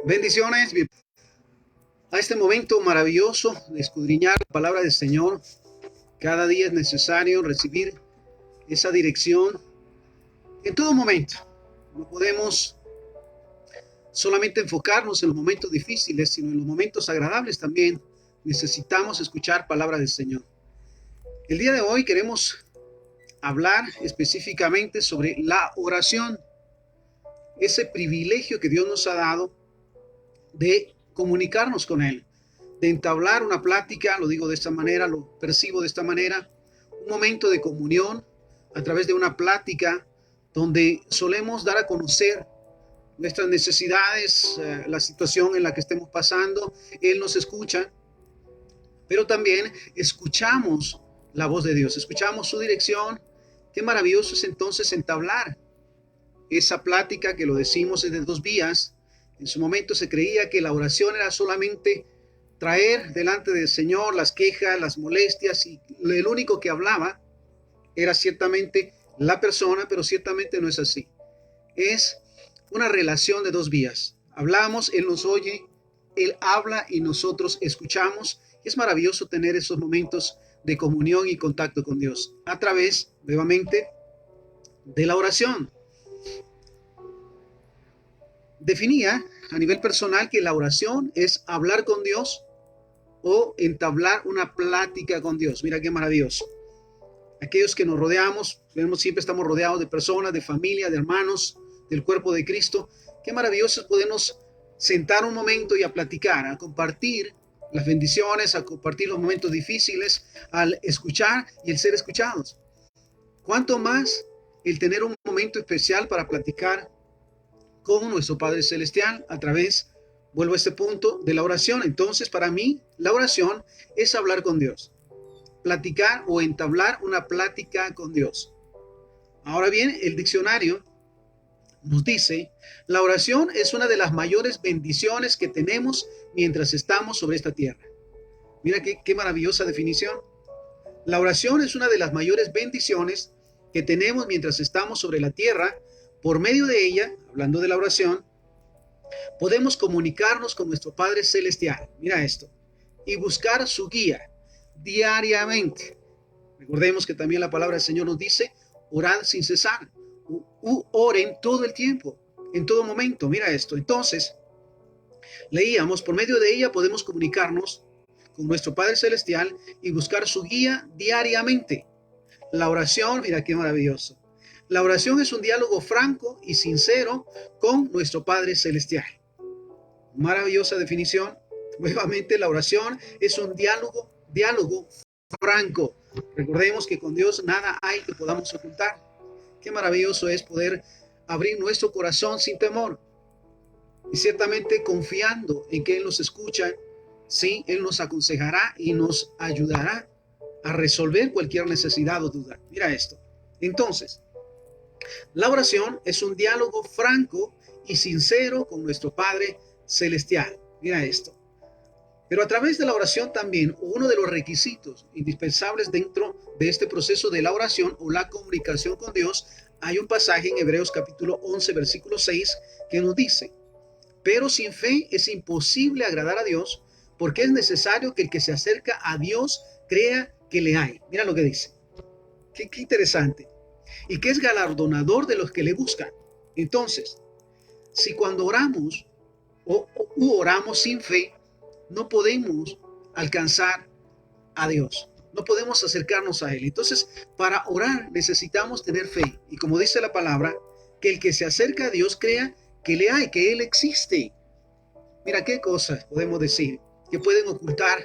Bendiciones a este momento maravilloso de escudriñar la palabra del Señor. Cada día es necesario recibir esa dirección en todo momento. No podemos solamente enfocarnos en los momentos difíciles, sino en los momentos agradables también. Necesitamos escuchar palabra del Señor. El día de hoy queremos hablar específicamente sobre la oración, ese privilegio que Dios nos ha dado de comunicarnos con Él, de entablar una plática, lo digo de esta manera, lo percibo de esta manera, un momento de comunión a través de una plática donde solemos dar a conocer nuestras necesidades, la situación en la que estemos pasando. Él nos escucha, pero también escuchamos la voz de Dios, escuchamos su dirección. Qué maravilloso es entonces entablar esa plática que lo decimos es de dos vías. En su momento se creía que la oración era solamente traer delante del Señor las quejas, las molestias, y el único que hablaba era ciertamente la persona, pero ciertamente no es así. Es una relación de dos vías. Hablamos, Él nos oye, Él habla y nosotros escuchamos. Es maravilloso tener esos momentos de comunión y contacto con Dios a través, nuevamente, de la oración. Definía a nivel personal que la oración es hablar con Dios o entablar una plática con Dios. Mira qué maravilloso. Aquellos que nos rodeamos, siempre estamos rodeados de personas, de familia, de hermanos, del cuerpo de Cristo. Qué maravilloso es podernos sentar un momento y a platicar, a compartir las bendiciones, a compartir los momentos difíciles, al escuchar y el ser escuchados. ¿Cuánto más el tener un momento especial para platicar con nuestro Padre Celestial a través, vuelvo a este punto, de la oración? Entonces, para mí, la oración es hablar con Dios, platicar o entablar una plática con Dios. Ahora bien, el diccionario nos dice, la oración es una de las mayores bendiciones que tenemos mientras estamos sobre esta tierra. Mira qué maravillosa definición. La oración es una de las mayores bendiciones que tenemos mientras estamos sobre la tierra. Por medio de ella, hablando de la oración, podemos comunicarnos con nuestro Padre Celestial. Mira esto. Y buscar su guía diariamente. Recordemos que también la palabra del Señor nos dice, orad sin cesar. Oren todo el tiempo, en todo momento. Mira esto. Entonces, leíamos, por medio de ella podemos comunicarnos con nuestro Padre Celestial y buscar su guía diariamente. La oración, mira qué maravilloso. La oración es un diálogo franco y sincero con nuestro Padre Celestial. Maravillosa definición. Nuevamente, la oración es un diálogo franco. Recordemos que con Dios nada hay que podamos ocultar. Qué maravilloso es poder abrir nuestro corazón sin temor y ciertamente confiando en que Él nos escucha. Sí, Él nos aconsejará y nos ayudará a resolver cualquier necesidad o duda. Mira esto. Entonces, la oración es un diálogo franco y sincero con nuestro Padre Celestial. Mira esto. Pero a través de la oración también, uno de los requisitos indispensables dentro de este proceso de la oración o la comunicación con Dios, hay un pasaje en Hebreos capítulo 11, versículo 6, que nos dice, pero sin fe es imposible agradar a Dios, porque es necesario que el que se acerca a Dios crea que le hay. Mira lo que dice. Qué interesante. Y que es galardonador de los que le buscan. Entonces, si cuando oramos o oramos sin fe, no podemos alcanzar a Dios, no podemos acercarnos a Él. Entonces, para orar necesitamos tener fe. Y como dice la palabra, que el que se acerca a Dios crea que le hay, que Él existe. Mira qué cosas podemos decir que pueden ocultar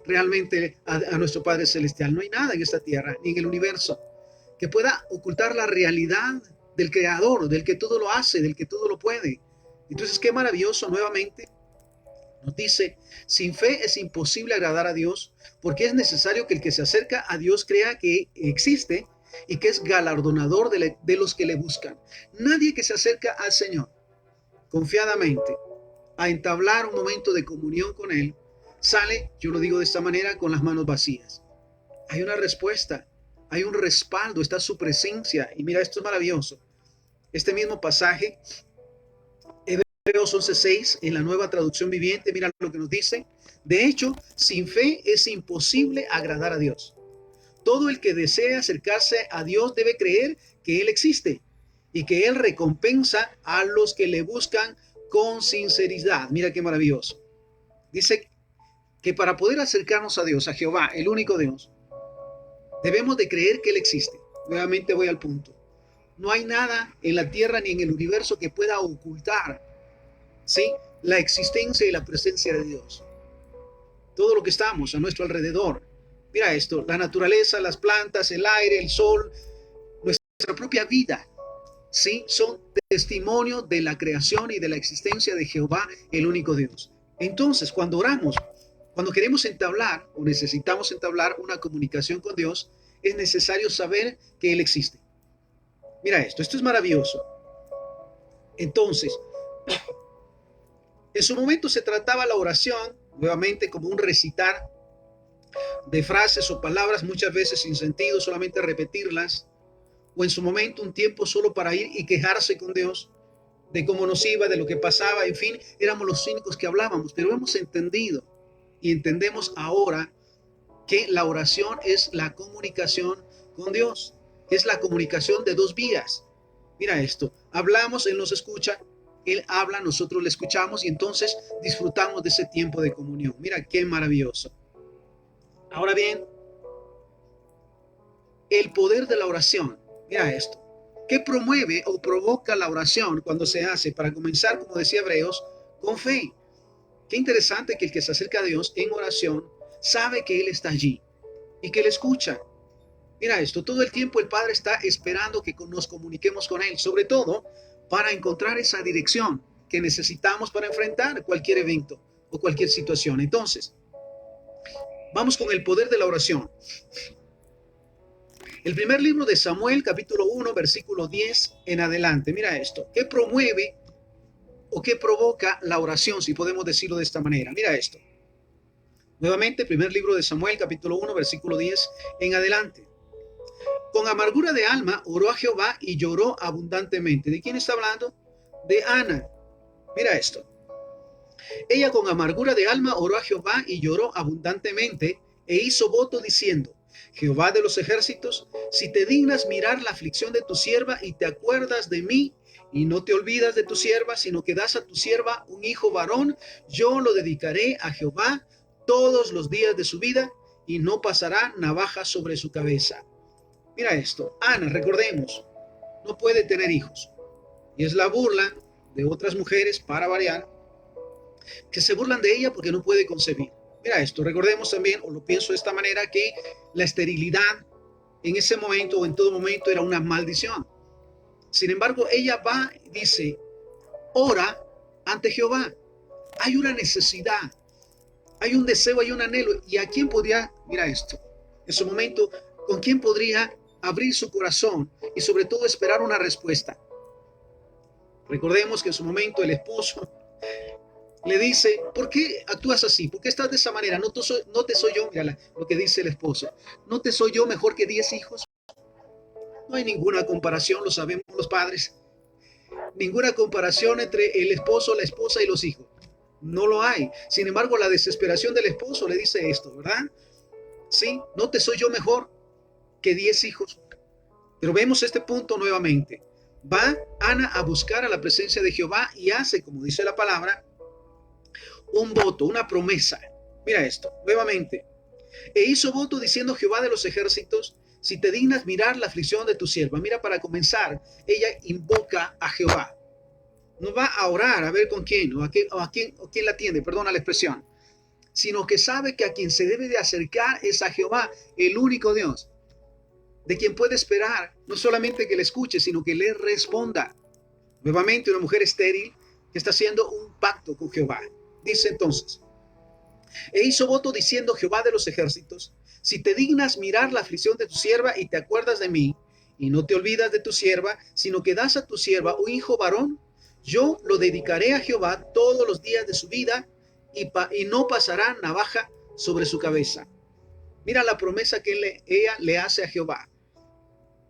realmente a nuestro Padre Celestial. No hay nada en esta tierra, ni en el universo, que pueda ocultar la realidad del Creador, del que todo lo hace, del que todo lo puede. Entonces, qué maravilloso nuevamente. Nos dice, sin fe es imposible agradar a Dios, porque es necesario que el que se acerca a Dios crea que existe y que es galardonador de los que le buscan. Nadie que se acerca al Señor confiadamente a entablar un momento de comunión con Él, sale, yo lo digo de esta manera, con las manos vacías. Hay una respuesta, hay un respaldo, está su presencia. Y mira, esto es maravilloso. Este mismo pasaje, Hebreos 11:6 en la Nueva Traducción Viviente, mira lo que nos dice. De hecho, sin fe es imposible agradar a Dios. Todo el que desea acercarse a Dios debe creer que Él existe y que Él recompensa a los que le buscan con sinceridad. Mira qué maravilloso. Dice que para poder acercarnos a Dios, a Jehová, el único Dios, debemos de creer que Él existe. Nuevamente voy al punto. No hay nada en la tierra ni en el universo que pueda ocultar, ¿sí?, la existencia y la presencia de Dios. Todo lo que estamos a nuestro alrededor. Mira esto, la naturaleza, las plantas, el aire, el sol, nuestra propia vida, ¿sí?, son testimonio de la creación y de la existencia de Jehová, el único Dios. Entonces, cuando oramos, cuando queremos entablar o necesitamos entablar una comunicación con Dios, es necesario saber que Él existe. Mira esto es maravilloso. Entonces, en su momento se trataba la oración, nuevamente, como un recitar de frases o palabras, muchas veces sin sentido, solamente repetirlas, o en su momento un tiempo solo para ir y quejarse con Dios de cómo nos iba, de lo que pasaba, en fin, éramos los únicos que hablábamos, pero hemos entendido y entendemos ahora que la oración es la comunicación con Dios, es la comunicación de dos vías. Mira esto, hablamos, Él nos escucha, Él habla, nosotros le escuchamos y entonces disfrutamos de ese tiempo de comunión. Mira qué maravilloso. Ahora bien, el poder de la oración. Mira esto. ¿Qué promueve o provoca la oración cuando se hace? Para comenzar, como decía Hebreos, con fe. Qué interesante que el que se acerca a Dios en oración sabe que Él está allí y que Él escucha. Mira esto, todo el tiempo el Padre está esperando que nos comuniquemos con Él, sobre todo para encontrar esa dirección que necesitamos para enfrentar cualquier evento o cualquier situación. Entonces, vamos con el poder de la oración. El primer libro de Samuel, capítulo 1, versículo 10 en adelante. Mira esto. ¿Qué promueve o qué provoca la oración, si podemos decirlo de esta manera? Mira esto. Nuevamente, primer libro de Samuel, capítulo 1, versículo 10 en adelante. Con amargura de alma oró a Jehová y lloró abundantemente. ¿De quién está hablando? De Ana. Mira esto. Ella con amargura de alma oró a Jehová y lloró abundantemente e hizo voto diciendo: Jehová de los ejércitos, si te dignas mirar la aflicción de tu sierva y te acuerdas de mí y no te olvidas de tu sierva, sino que das a tu sierva un hijo varón, yo lo dedicaré a Jehová todos los días de su vida y no pasará navaja sobre su cabeza. Mira esto, Ana, recordemos, no puede tener hijos y es la burla de otras mujeres, para variar, que se burlan de ella porque no puede concebir. Mira esto, recordemos también, o lo pienso de esta manera, que la esterilidad en ese momento o en todo momento era una maldición. Sin embargo, ella va y dice, ora ante Jehová. Hay una necesidad, hay un deseo, hay un anhelo. ¿Y a quién podría, mira esto, en su momento, con quién podría abrir su corazón y sobre todo esperar una respuesta? Recordemos que en su momento el esposo le dice, ¿por qué actúas así? ¿Por qué estás de esa manera? No te soy yo, mira lo que dice el esposo. ¿No te soy yo mejor que 10 hijos? No hay ninguna comparación, lo sabemos los padres. Ninguna comparación entre el esposo, la esposa y los hijos. No lo hay. Sin embargo, la desesperación del esposo le dice esto, ¿verdad? Sí, no te soy yo mejor que 10 hijos. Pero vemos este punto nuevamente. Va Ana a buscar a la presencia de Jehová y hace, como dice la palabra, un voto, una promesa. Mira esto, nuevamente. E hizo voto diciendo: Jehová de los ejércitos, si te dignas mirar la aflicción de tu sierva. Mira, para comenzar, ella invoca a Jehová. No va a orar a ver con quién o quién la atiende, perdona la expresión, sino que sabe que a quien se debe de acercar es a Jehová, el único Dios, de quien puede esperar no solamente que le escuche, sino que le responda. Nuevamente, una mujer estéril que está haciendo un pacto con Jehová. Dice entonces, e hizo voto diciendo: Jehová de los ejércitos, si te dignas mirar la aflicción de tu sierva y te acuerdas de mí, y no te olvidas de tu sierva, sino que das a tu sierva un hijo varón, yo lo dedicaré a Jehová todos los días de su vida, y no pasará navaja sobre su cabeza. Mira la promesa que ella le hace a Jehová.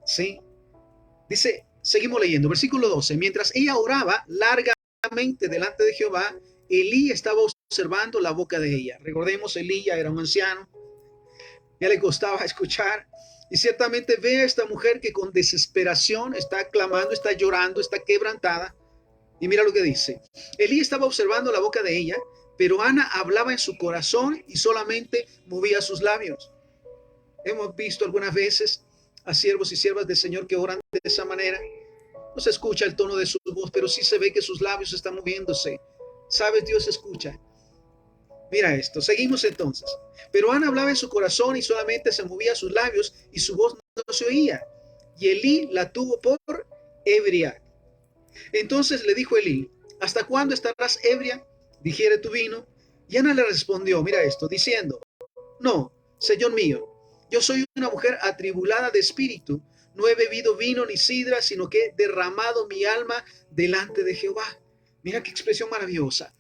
¿Sí? Dice, seguimos leyendo, versículo 12, mientras ella oraba larga intensamente delante de Jehová, Elí estaba observando la boca de ella. Recordemos, Elí ya era un anciano, ya le costaba escuchar. Y ciertamente ve a esta mujer que con desesperación está clamando, está llorando, está quebrantada. Y mira lo que dice. Elí estaba observando la boca de ella, pero Ana hablaba en su corazón y solamente movía sus labios. Hemos visto algunas veces a siervos y siervas del Señor que oran de esa manera. No se escucha el tono de su voz, pero sí se ve que sus labios están moviéndose. ¿Sabes? Dios escucha. Mira esto, seguimos entonces. Pero Ana hablaba en su corazón y solamente se movía sus labios y su voz no se oía. Y Elí la tuvo por ebria. Entonces le dijo Elí, ¿hasta cuándo estarás ebria? Digiere tu vino. Y Ana le respondió, mira esto, diciendo, no, Señor mío, yo soy una mujer atribulada de espíritu. No he bebido vino ni sidra, sino que he derramado mi alma delante de Jehová. Mira qué expresión maravillosa.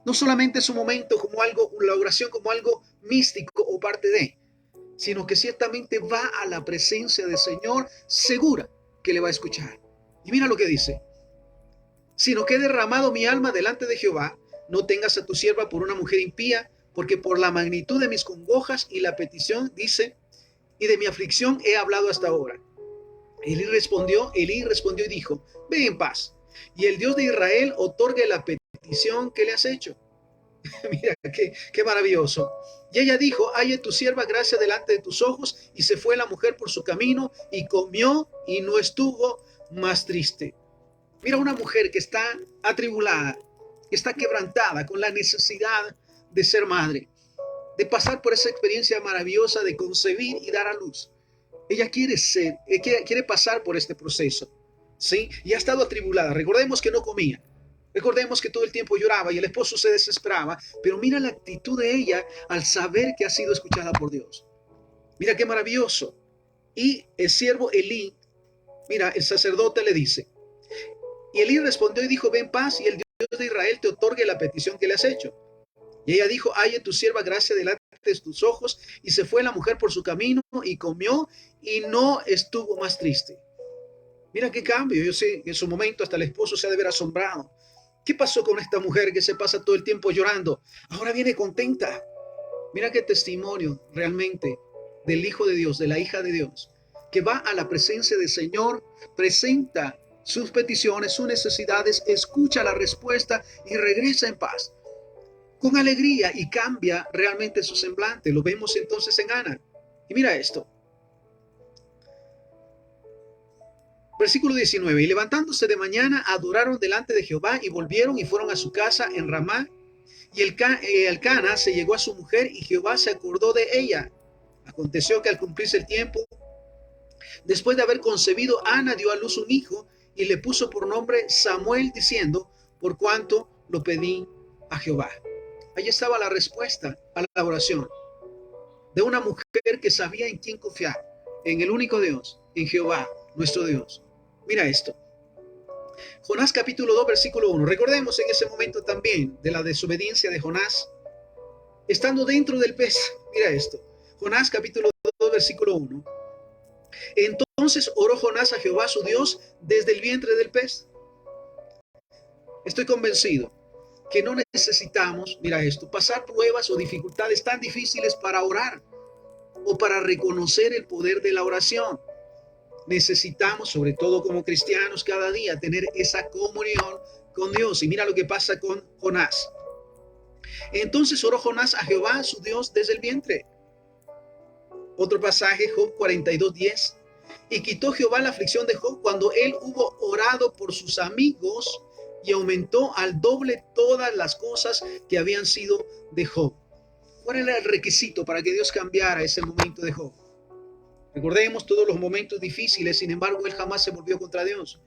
No solamente es un momento como algo, la oración como algo místico o parte de, sino que ciertamente va a la presencia del Señor segura que le va a escuchar. Y mira lo que dice. Sino que he derramado mi alma delante de Jehová, no tengas a tu sierva por una mujer impía, porque por la magnitud de mis congojas y la petición, dice, y de mi aflicción he hablado hasta ahora. Elí respondió y dijo, ve en paz, y el Dios de Israel otorgue la petición que le has hecho. Mira, qué maravilloso. Y ella dijo, halle tu sierva gracia delante de tus ojos, y se fue la mujer por su camino, y comió, y no estuvo más triste. Mira, una mujer que está atribulada, que está quebrantada con la necesidad de ser madre, de pasar por esa experiencia maravillosa de concebir y dar a luz. Ella quiere pasar por este proceso, ¿sí? Y ha estado atribulada. Recordemos que no comía. Recordemos que todo el tiempo lloraba y el esposo se desesperaba. Pero mira la actitud de ella al saber que ha sido escuchada por Dios. Mira qué maravilloso. Y el siervo Elí, mira, el sacerdote le dice. Y Elí respondió y dijo, ven paz y el Dios de Israel te otorgue la petición que le has hecho. Y ella dijo, halle tu sierva gracia delante de tus ojos. Y se fue la mujer por su camino y comió y no estuvo más triste. Mira qué cambio. Yo sé que en su momento hasta el esposo se ha de ver asombrado. ¿Qué pasó con esta mujer que se pasa todo el tiempo llorando? Ahora viene contenta. Mira qué testimonio realmente del Hijo de Dios, de la hija de Dios, que va a la presencia del Señor, presenta sus peticiones, sus necesidades, escucha la respuesta y regresa en paz, con alegría, y cambia realmente su semblante. Lo vemos entonces en Ana. Y mira esto. Versículo 19. Y levantándose de mañana, adoraron delante de Jehová y volvieron y fueron a su casa en Ramá. Y Elcana se llegó a su mujer y Jehová se acordó de ella. Aconteció que al cumplirse el tiempo, después de haber concebido, Ana dio a luz un hijo y le puso por nombre Samuel, diciendo, por cuanto lo pedí a Jehová. Ahí estaba la respuesta a la oración de una mujer que sabía en quién confiar, en el único Dios, en Jehová, nuestro Dios. Mira esto. Jonás capítulo 2, versículo 1. Recordemos en ese momento también de la desobediencia de Jonás, estando dentro del pez. Mira esto. Jonás capítulo 2, versículo 1. Entonces oró Jonás a Jehová su Dios desde el vientre del pez. Estoy convencido que no necesitamos, mira esto, pasar pruebas o dificultades tan difíciles para orar o para reconocer el poder de la oración. Necesitamos, sobre todo como cristianos, cada día tener esa comunión con Dios. Y mira lo que pasa con Jonás. Entonces oró Jonás a Jehová su Dios desde el vientre. Otro pasaje, Job 42:10. Y quitó Jehová la aflicción de Job cuando él hubo orado por sus amigos, y aumentó al doble todas las cosas que habían sido de Job. ¿Cuál era el requisito para que Dios cambiara ese momento de Job? Recordemos todos los momentos difíciles, sin embargo, él jamás se volvió contra Dios.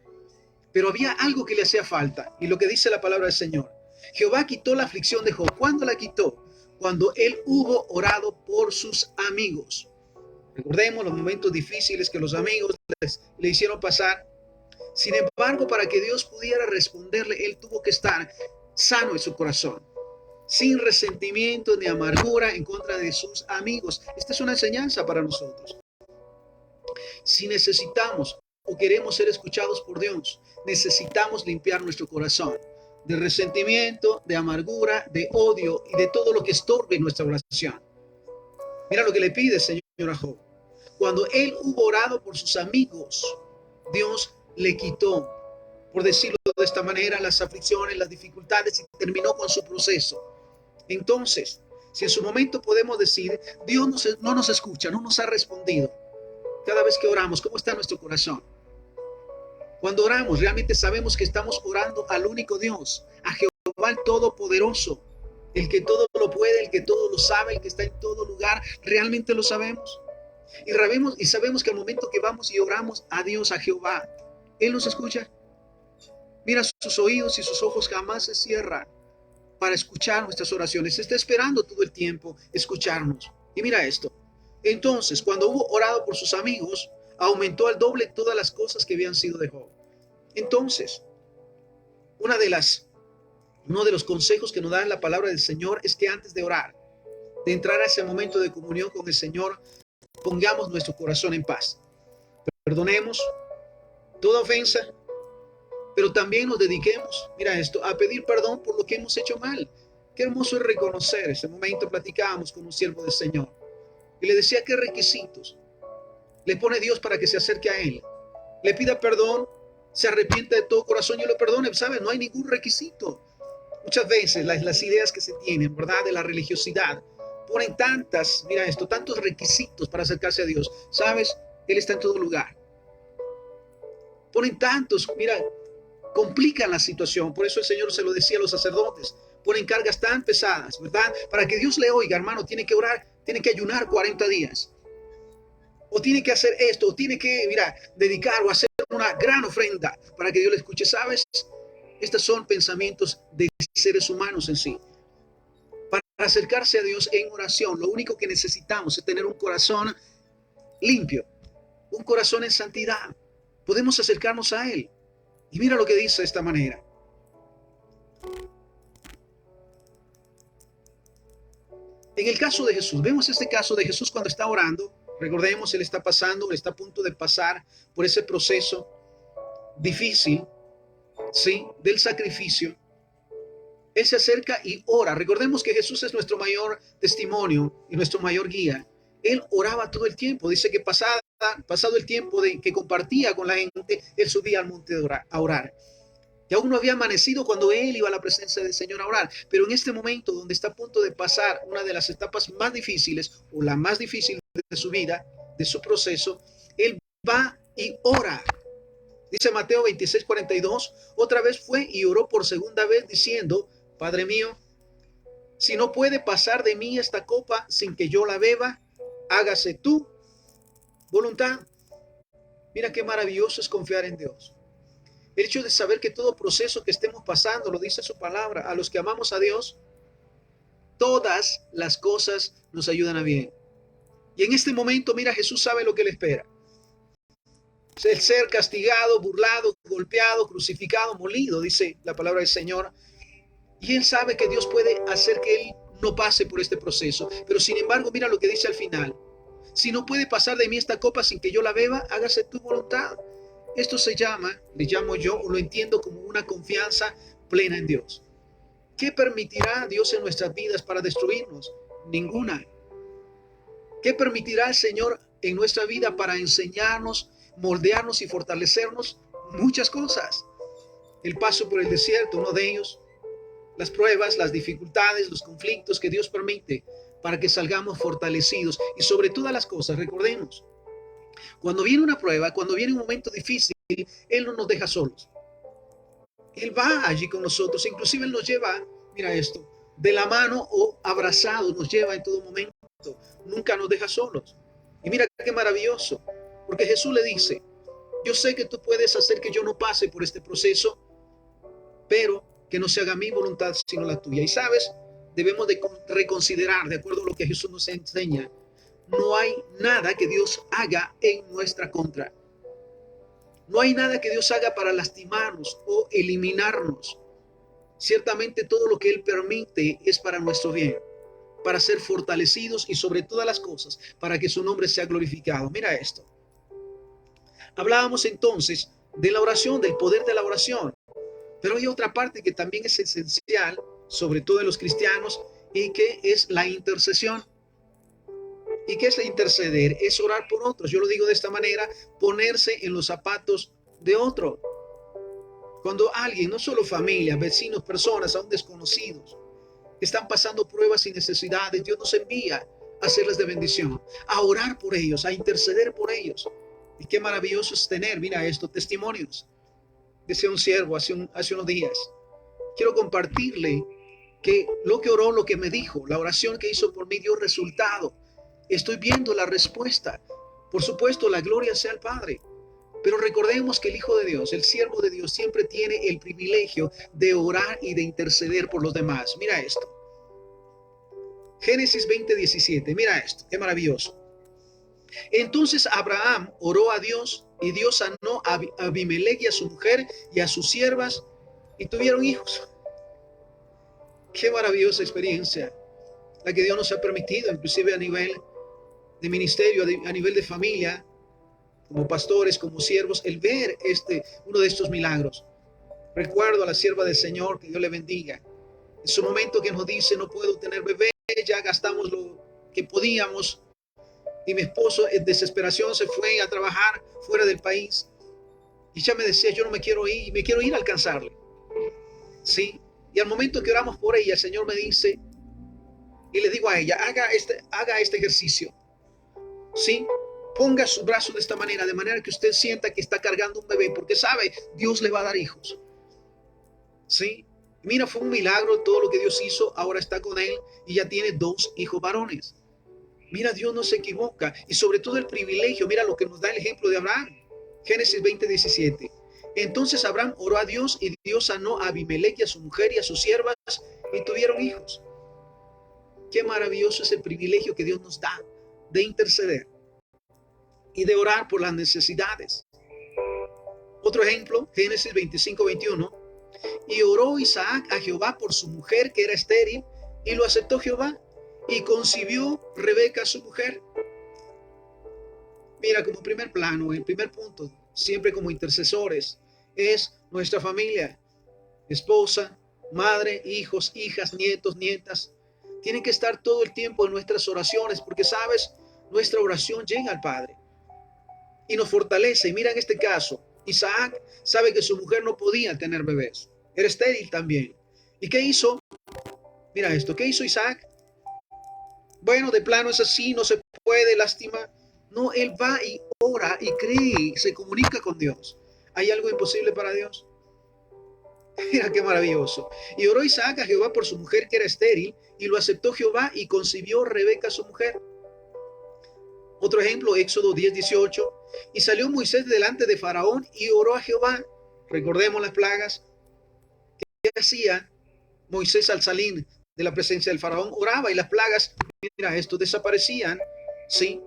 Pero había algo que le hacía falta, y lo que dice la palabra del Señor. Jehová quitó la aflicción de Job. ¿Cuándo la quitó? Cuando él hubo orado por sus amigos. Recordemos los momentos difíciles que los amigos le hicieron pasar. Sin embargo, para que Dios pudiera responderle, él tuvo que estar sano en su corazón, sin resentimiento ni amargura en contra de sus amigos. Esta es una enseñanza para nosotros. Si necesitamos o queremos ser escuchados por Dios, necesitamos limpiar nuestro corazón. de resentimiento, de amargura, de odio y de todo lo que estorbe nuestra oración. Mira lo que le pide el Señor a Job. Cuando él hubo orado por sus amigos, Dios le quitó, por decirlo de esta manera, las aflicciones, las dificultades y terminó con su proceso. Entonces, si en su momento podemos decir, Dios no nos escucha, no nos ha respondido, cada vez que oramos, ¿cómo está nuestro corazón? Cuando oramos, realmente sabemos que estamos orando al único Dios, a Jehová el Todopoderoso, el que todo lo puede, el que todo lo sabe, el que está en todo lugar. ¿Realmente lo sabemos? Y sabemos que al momento que vamos y oramos a Dios, a Jehová, Él nos escucha. Mira, sus oídos y sus ojos jamás se cierran para escuchar nuestras oraciones. Está esperando todo el tiempo escucharnos. Y mira esto. Entonces, cuando hubo orado por sus amigos, aumentó al doble todas las cosas que habían sido de Job. Entonces, uno de los consejos que nos da la palabra del Señor es que antes de orar, de entrar a ese momento de comunión con el Señor, pongamos nuestro corazón en paz. Perdonemos toda ofensa, pero también nos dediquemos, mira esto, a pedir perdón por lo que hemos hecho mal. Qué hermoso es reconocer. Ese momento platicábamos con un siervo del Señor y le decía qué requisitos le pone Dios para que se acerque a Él. Le pida perdón, se arrepienta de todo corazón y lo perdone. ¿Sabes? No hay ningún requisito. Muchas veces las ideas que se tienen, ¿verdad?, de la religiosidad, ponen tantos requisitos para acercarse a Dios. ¿Sabes? Él está en todo lugar. Ponen tantos, complican la situación. Por eso el Señor se lo decía a los sacerdotes. Ponen cargas tan pesadas, ¿verdad? Para que Dios le oiga, hermano, tiene que orar, tiene que ayunar 40 días. O tiene que hacer esto, o tiene que, dedicar o hacer una gran ofrenda para que Dios le escuche. ¿Sabes? Estos son pensamientos de seres humanos en sí. Para acercarse a Dios en oración, lo único que necesitamos es tener un corazón limpio, un corazón en santidad. Podemos acercarnos a Él. Y mira lo que dice de esta manera. En el caso de Jesús, vemos este caso de Jesús cuando está orando. Recordemos, Él está a punto de pasar por ese proceso difícil, ¿sí?, del sacrificio. Él se acerca y ora. Recordemos que Jesús es nuestro mayor testimonio y nuestro mayor guía. Él oraba todo el tiempo. Dice que pasado el tiempo que compartía con la gente, Él subía al monte a orar. Que aún no había amanecido cuando Él iba a la presencia del Señor a orar. Pero en este momento, donde está a punto de pasar una de las etapas más difíciles, o la más difícil de su vida, de su proceso, Él va y ora. Dice Mateo 26:42, otra vez fue y oró por segunda vez diciendo, Padre mío, si no puede pasar de mí esta copa sin que yo la beba, hágase tu voluntad. Mira qué maravilloso es confiar en Dios. El hecho de saber que todo proceso que estemos pasando, lo dice su palabra, a los que amamos a Dios, todas las cosas nos ayudan a bien. Y en este momento, mira, Jesús sabe lo que le espera. El ser castigado, burlado, golpeado, crucificado, molido, dice la palabra del Señor. Y Él sabe que Dios puede hacer que Él no pase por este proceso. Pero sin embargo, mira lo que dice al final. Si no puede pasar de mí esta copa sin que yo la beba, hágase tu voluntad. Esto le llamo yo, o lo entiendo como una confianza plena en Dios. ¿Qué permitirá Dios en nuestras vidas para destruirnos? Ninguna. ¿Qué permitirá el Señor en nuestra vida para enseñarnos, moldearnos y fortalecernos? Muchas cosas. El paso por el desierto, uno de ellos. Las pruebas, las dificultades, los conflictos que Dios permite para que salgamos fortalecidos. Y sobre todas las cosas, recordemos, cuando viene una prueba, cuando viene un momento difícil, Él no nos deja solos. Él va allí con nosotros, inclusive Él nos lleva, mira esto, de la mano o abrazados, nos lleva en todo momento. Nunca nos deja solos. Y mira qué maravilloso, porque Jesús le dice, yo sé que tú puedes hacer que yo no pase por este proceso, pero que no se haga mi voluntad sino la tuya. Y sabes, debemos de reconsiderar, de acuerdo a lo que Jesús nos enseña, no hay nada que Dios haga en nuestra contra. No hay nada que Dios haga para lastimarnos o eliminarnos. Ciertamente todo lo que Él permite es para nuestro bien, para ser fortalecidos y sobre todas las cosas, para que su nombre sea glorificado. Mira esto. Hablábamos entonces de la oración, del poder de la oración. Pero hay otra parte que también es esencial, sobre todo en los cristianos, y que es la intercesión. ¿Y qué es interceder? Es orar por otros. Yo lo digo de esta manera, ponerse en los zapatos de otro. Cuando alguien, no solo familia, vecinos, personas, aún desconocidos, están pasando pruebas y necesidades, Dios nos envía a hacerles de bendición, a orar por ellos, a interceder por ellos. Y qué maravilloso es tener, mira esto, testimonios. Decía un siervo hace unos días. Quiero compartirle que lo que oró, lo que me dijo, la oración que hizo por mí dio resultado. Estoy viendo la respuesta. Por supuesto, la gloria sea al Padre. Pero recordemos que el Hijo de Dios, el siervo de Dios, siempre tiene el privilegio de orar y de interceder por los demás. Mira esto. Génesis 20:17. Mira esto. Qué maravilloso. Entonces Abraham oró a Dios y Dios sanó a Abimelech y a su mujer y a sus siervas y tuvieron hijos. Qué maravillosa experiencia la que Dios nos ha permitido, inclusive a nivel de ministerio, a nivel de familia, como pastores, como siervos, el ver uno de estos milagros. Recuerdo a la sierva del Señor, que Dios le bendiga. En su momento que nos dice, no puedo tener bebé, ya gastamos lo que podíamos. Y mi esposo en desesperación se fue a trabajar fuera del país. Y ya me decía, yo no me quiero ir, me quiero ir a alcanzarle. Sí. Y al momento que oramos por ella, el Señor me dice, y le digo a ella, haga este ejercicio. Sí. Ponga su brazo de esta manera, de manera que usted sienta que está cargando un bebé, porque sabe, Dios le va a dar hijos. Sí. Mira, fue un milagro todo lo que Dios hizo. Ahora está con él y ya tiene 2 hijos varones. Mira, Dios no se equivoca. Y sobre todo el privilegio, mira lo que nos da el ejemplo de Abraham. Génesis 20:17. Entonces Abraham oró a Dios y Dios sanó a Abimelech y a su mujer y a sus siervas y tuvieron hijos. Qué maravilloso es el privilegio que Dios nos da de interceder y de orar por las necesidades. Otro ejemplo, Génesis 25:21. Y oró Isaac a Jehová por su mujer que era estéril y lo aceptó Jehová. Y concibió Rebeca su mujer. Mira, como primer plano, el primer punto, siempre como intercesores, es nuestra familia, esposa, madre, hijos, hijas, nietos, nietas. Tienen que estar todo el tiempo en nuestras oraciones, porque sabes, nuestra oración llega al Padre y nos fortalece. Y mira en este caso, Isaac sabe que su mujer no podía tener bebés, era estéril también. ¿Y qué hizo? Mira esto, ¿qué hizo Isaac? Bueno, de plano es así, no se puede, lástima. No, él va y ora y cree, se comunica con Dios. ¿Hay algo imposible para Dios? Mira qué maravilloso. Y oró Isaac a Jehová por su mujer que era estéril, y lo aceptó Jehová y concibió Rebeca su mujer. Otro ejemplo, Éxodo 10:18. Y salió Moisés delante de Faraón y oró a Jehová. Recordemos las plagas. ¿Qué hacía Moisés al salir de la presencia del Faraón? Oraba y las plagas, mira esto, desaparecían. Sí.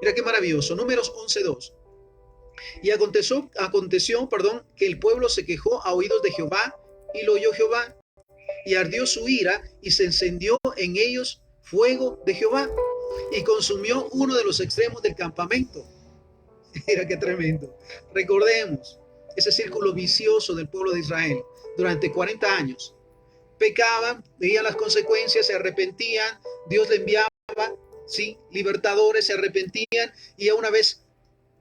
Mira qué maravilloso. Números 11:2. Y aconteció, que el pueblo se quejó a oídos de Jehová y lo oyó Jehová. Y ardió su ira y se encendió en ellos fuego de Jehová y consumió uno de los extremos del campamento. Mira qué tremendo. Recordemos ese círculo vicioso del pueblo de Israel durante 40 años. Pecaban, veían las consecuencias, se arrepentían, Dios le enviaba, sí, libertadores, se arrepentían y a una vez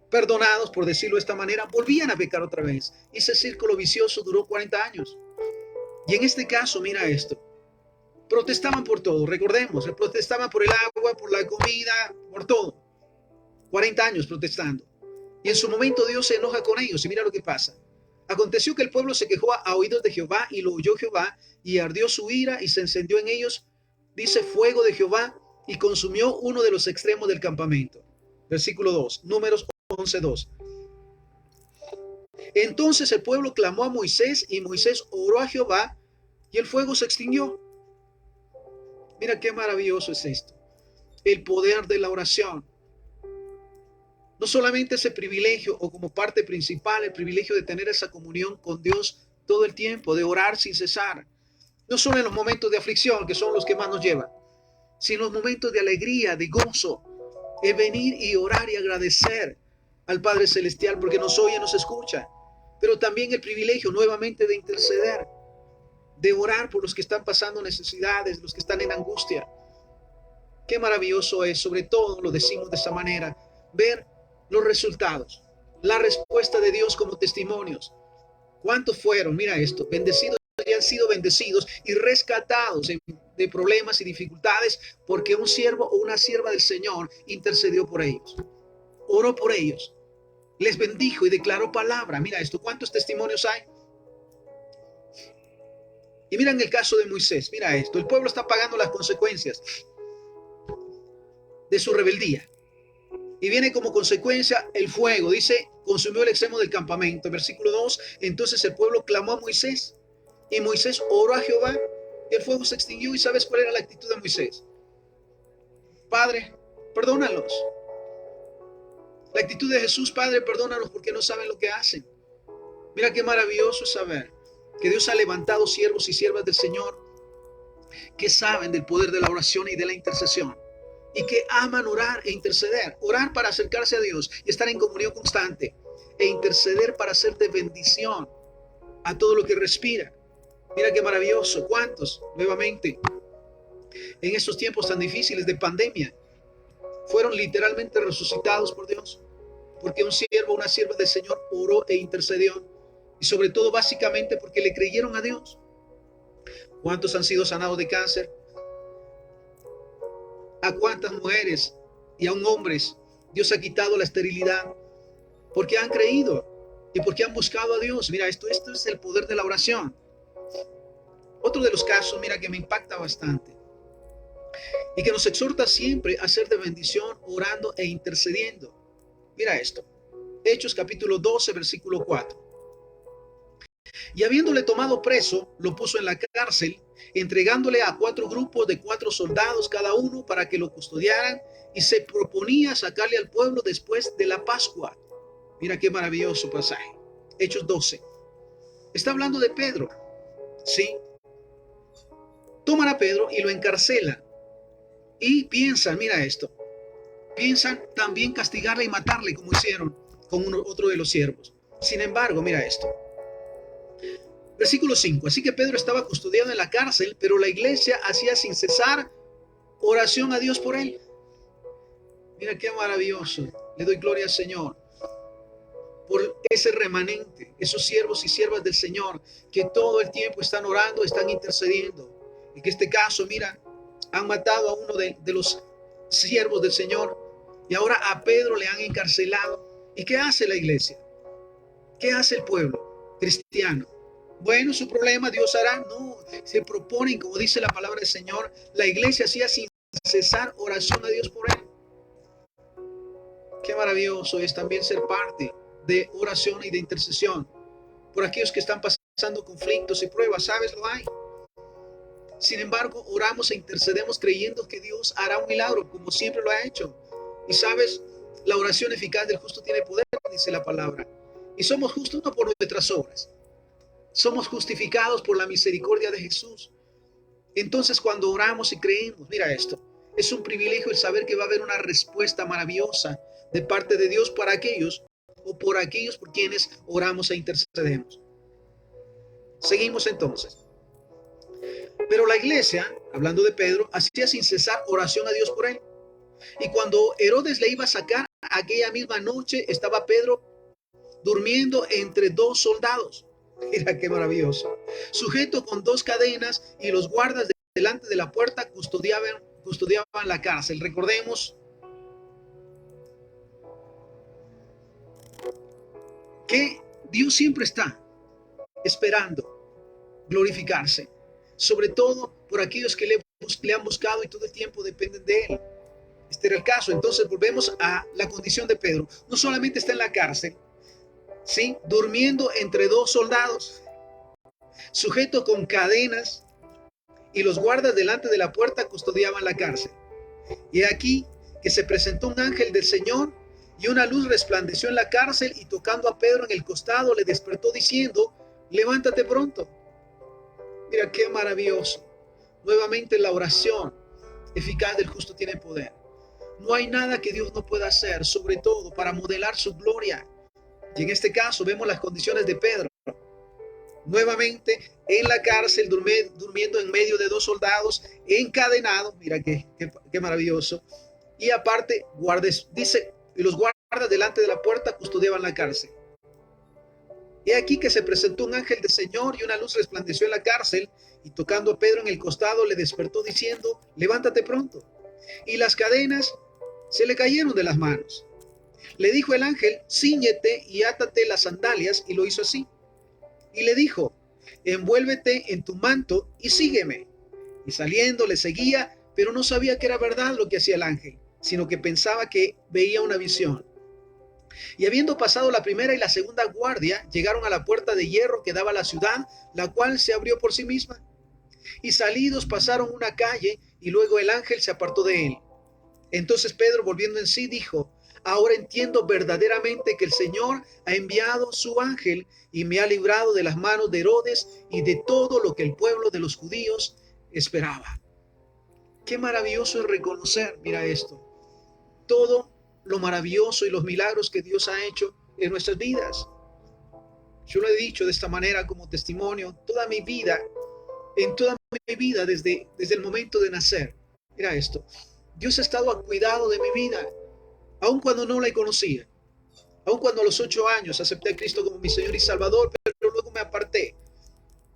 perdonados, por decirlo de esta manera, volvían a pecar otra vez. Ese círculo vicioso duró 40 años. Y en este caso, mira esto, protestaban por todo, recordemos, protestaban por el agua, por la comida, por todo. 40 años protestando. Y en su momento Dios se enoja con ellos y mira lo que pasa. Aconteció que el pueblo se quejó a oídos de Jehová y lo oyó Jehová y ardió su ira y se encendió en ellos, dice, fuego de Jehová y consumió uno de los extremos del campamento. Versículo 2, Números 11:2. Entonces el pueblo clamó a Moisés y Moisés oró a Jehová y el fuego se extinguió. Mira qué maravilloso es esto. El poder de la oración. No solamente ese privilegio o como parte principal, el privilegio de tener esa comunión con Dios todo el tiempo, de orar sin cesar. No solo en los momentos de aflicción, que son los que más nos llevan, sino en los momentos de alegría, de gozo. Es venir y orar y agradecer al Padre Celestial porque nos oye, nos escucha. pero también el privilegio nuevamente de interceder, de orar por los que están pasando necesidades, los que están en angustia. Qué maravilloso es, sobre todo lo decimos de esa manera, ver los resultados, la respuesta de Dios como testimonios. ¿Cuántos fueron? Mira esto, bendecidos y han sido bendecidos y rescatados de problemas y dificultades porque un siervo o una sierva del Señor intercedió por ellos, oró por ellos, les bendijo y declaró palabra. Mira esto, ¿cuántos testimonios hay? Y mira en el caso de Moisés, mira esto, el pueblo está pagando las consecuencias de su rebeldía. Y viene como consecuencia el fuego, dice, consumió el extremo del campamento. Versículo 2, entonces el pueblo clamó a Moisés y Moisés oró a Jehová y el fuego se extinguió. ¿Y sabes cuál era la actitud de Moisés? Padre, perdónalos. La actitud de Jesús, Padre, perdónalos porque no saben lo que hacen. Mira qué maravilloso es saber que Dios ha levantado siervos y siervas del Señor que saben del poder de la oración y de la intercesión y que aman orar e interceder. Orar para acercarse a Dios y estar en comunión constante e interceder para ser de bendición a todo lo que respira. Mira qué maravilloso. ¿Cuántos nuevamente en estos tiempos tan difíciles de pandemia fueron literalmente resucitados por Dios? Porque un siervo o una sierva del Señor oró e intercedió. Y sobre todo básicamente porque le creyeron a Dios. ¿Cuántos han sido sanados de cáncer? ¿A cuántas mujeres y aún hombres Dios ha quitado la esterilidad? Porque han creído y porque han buscado a Dios. Mira, esto es el poder de la oración. Otro de los casos, mira, que me impacta bastante y que nos exhorta siempre a ser de bendición orando e intercediendo. Mira esto. Hechos capítulo 12, versículo 4. Y habiéndole tomado preso, lo puso en la cárcel, entregándole a 4 grupos de 4 soldados cada uno para que lo custodiaran, y se proponía sacarle al pueblo después de la Pascua. Mira qué maravilloso pasaje. Hechos 12. Está hablando de Pedro. ¿Sí? Toman a Pedro y lo encarcelan. Y piensan, mira esto, piensan también castigarle y matarle como hicieron con otro de los siervos. Sin embargo, mira esto. Versículo 5. Así que Pedro estaba custodiado en la cárcel, pero la iglesia hacía sin cesar oración a Dios por él. Mira qué maravilloso. Le doy gloria al Señor por ese remanente, esos siervos y siervas del Señor que todo el tiempo están orando, están intercediendo. En este caso, mira, han matado a uno de los siervos del Señor y ahora a Pedro le han encarcelado. ¿Y qué hace la iglesia? ¿Qué hace el pueblo cristiano? Bueno, su problema Dios hará. No, se proponen, como dice la palabra del Señor, la iglesia hacía sin cesar oración a Dios por él. Qué maravilloso es también ser parte de oración y de intercesión por aquellos que están pasando conflictos y pruebas. ¿Sabes? Lo hay. Sin embargo, oramos e intercedemos creyendo que Dios hará un milagro, como siempre lo ha hecho. Y sabes, la oración eficaz del justo tiene poder, dice la palabra. Y somos justos no por nuestras obras. Somos justificados por la misericordia de Jesús. Entonces, cuando oramos y creemos, mira esto, es un privilegio el saber que va a haber una respuesta maravillosa de parte de Dios para aquellos o por aquellos por quienes oramos e intercedemos. Seguimos entonces. Pero la iglesia, hablando de Pedro, hacía sin cesar oración a Dios por él. Y cuando Herodes le iba a sacar, aquella misma noche estaba Pedro durmiendo entre 2 soldados. Mira qué maravilloso. Sujeto con 2 cadenas, y los guardas delante de la puerta custodiaban la cárcel. Recordemos que Dios siempre está esperando glorificarse, sobre todo por aquellos que le han buscado y todo el tiempo dependen de él. Este era el caso. Entonces volvemos a la condición de Pedro. No solamente está en la cárcel, ¿sí?, durmiendo entre 2 soldados, sujeto con cadenas, y los guardas delante de la puerta custodiaban la cárcel. Y aquí que se presentó un ángel del Señor, y una luz resplandeció en la cárcel, y tocando a Pedro en el costado le despertó diciendo: levántate pronto. Mira qué maravilloso. Nuevamente la oración eficaz del justo tiene poder. No hay nada que Dios no pueda hacer, sobre todo para modelar su gloria. Y en este caso vemos las condiciones de Pedro. Nuevamente en la cárcel, durmiendo en medio de dos soldados, encadenados. Mira qué maravilloso. Y aparte, dice, y los guardas delante de la puerta custodiaban la cárcel. He aquí que se presentó un ángel del Señor y una luz resplandeció en la cárcel, y tocando a Pedro en el costado le despertó diciendo: levántate pronto. Y las cadenas se le cayeron de las manos. Le dijo el ángel: cíñete y átate las sandalias, y lo hizo así. Y le dijo: envuélvete en tu manto y sígueme. Y saliendo le seguía, pero no sabía que era verdad lo que hacía el ángel, sino que pensaba que veía una visión. Y habiendo pasado la primera y la segunda guardia, llegaron a la puerta de hierro que daba a la ciudad, la cual se abrió por sí misma. Y salidos pasaron una calle, y luego el ángel se apartó de él. Entonces Pedro, volviendo en sí, dijo: ahora entiendo verdaderamente que el Señor ha enviado su ángel y me ha librado de las manos de Herodes y de todo lo que el pueblo de los judíos esperaba. Qué maravilloso es reconocer, mira esto, todo lo maravilloso y los milagros que Dios ha hecho en nuestras vidas. Yo lo he dicho de esta manera como testimonio, toda mi vida, en toda mi vida desde el momento de nacer. Mira esto, Dios ha estado a cuidado de mi vida, aun cuando no la conocía, aun cuando a los 8 años acepté a Cristo como mi Señor y Salvador, pero luego me aparté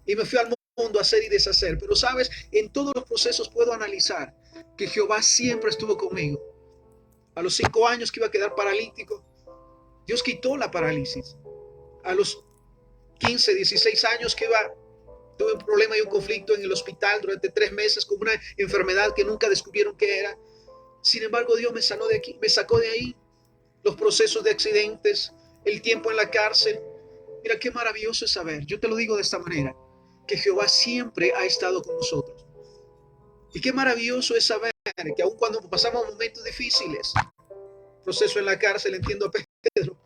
y me fui al mundo a hacer y deshacer. Pero sabes, en todos los procesos puedo analizar que Jehová siempre estuvo conmigo. A los 5 años que iba a quedar paralítico, Dios quitó la parálisis. A los 15, 16 años que tuve un problema y un conflicto en el hospital durante 3 meses con una enfermedad que nunca descubrieron qué era. Sin embargo, Dios me sanó de aquí, me sacó de ahí. Los procesos de accidentes, el tiempo en la cárcel. Mira qué maravilloso es saber. Yo te lo digo de esta manera, que Jehová siempre ha estado con nosotros. Y qué maravilloso es saber que aun cuando pasamos momentos difíciles, proceso en la cárcel, entiendo a Pedro,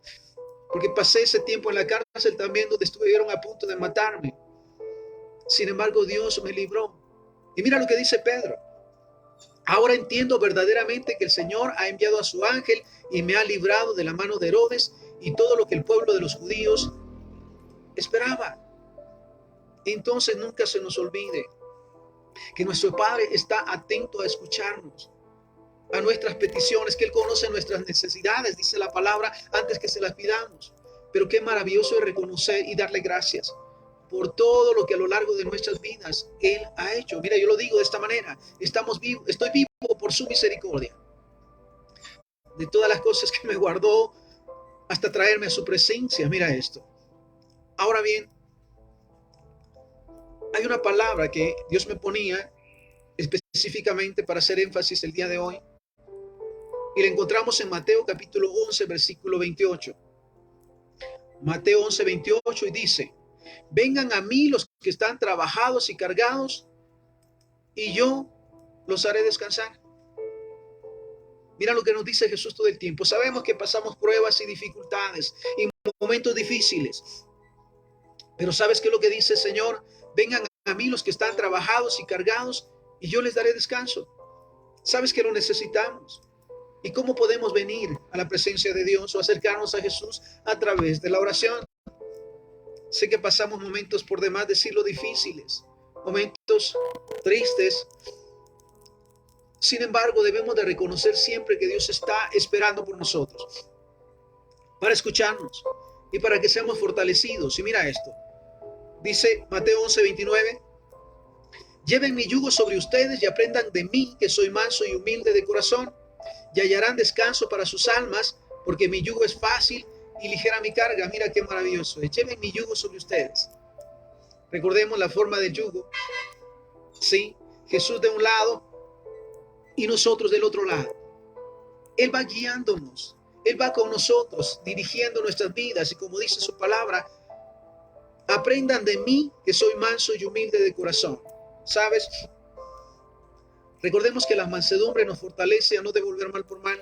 porque pasé ese tiempo en la cárcel también donde estuvieron a punto de matarme. Sin embargo, Dios me libró. Y mira lo que dice Pedro: ahora entiendo verdaderamente que el Señor ha enviado a su ángel y me ha librado de la mano de Herodes y todo lo que el pueblo de los judíos esperaba. Entonces nunca se nos olvide que nuestro Padre está atento a escucharnos, a nuestras peticiones, que Él conoce nuestras necesidades, dice la palabra, antes que se las pidamos. Pero qué maravilloso es reconocer y darle gracias por todo lo que a lo largo de nuestras vidas Él ha hecho. Mira, yo lo digo de esta manera: estamos vivos, estoy vivo por su misericordia. De todas las cosas que me guardó hasta traerme a su presencia. Mira esto. Ahora bien, hay una palabra que Dios me ponía específicamente para hacer énfasis el día de hoy. Y la encontramos en Mateo capítulo 11, versículo 28. Mateo 11, 28, y dice: vengan a mí los que están trabajados y cargados, y yo los haré descansar. Mira lo que nos dice Jesús todo el tiempo. Sabemos que pasamos pruebas y dificultades y momentos difíciles. Pero ¿sabes qué es lo que dice el Señor? Vengan a mí los que están trabajados y cargados, y yo les daré descanso. ¿Sabes que lo necesitamos? ¿Y cómo podemos venir a la presencia de Dios o acercarnos a Jesús? A través de la oración. Sé que pasamos momentos, por demás decirlo, difíciles, momentos tristes. Sin embargo, debemos de reconocer siempre que Dios está esperando por nosotros, para escucharnos y para que seamos fortalecidos. Y mira esto, dice Mateo 11, 29, lleven mi yugo sobre ustedes y aprendan de mí, que soy manso y humilde de corazón, y hallarán descanso para sus almas, porque mi yugo es fácil y ligera mi carga. Mira qué maravilloso es. Lleven mi yugo sobre ustedes. Recordemos la forma del yugo. Sí, Jesús de un lado y nosotros del otro lado. Él va guiándonos, Él va con nosotros, dirigiendo nuestras vidas. Y como dice su palabra, aprendan de mí, que soy manso y humilde de corazón. ¿Sabes? Recordemos que la mansedumbre nos fortalece a no devolver mal por mal,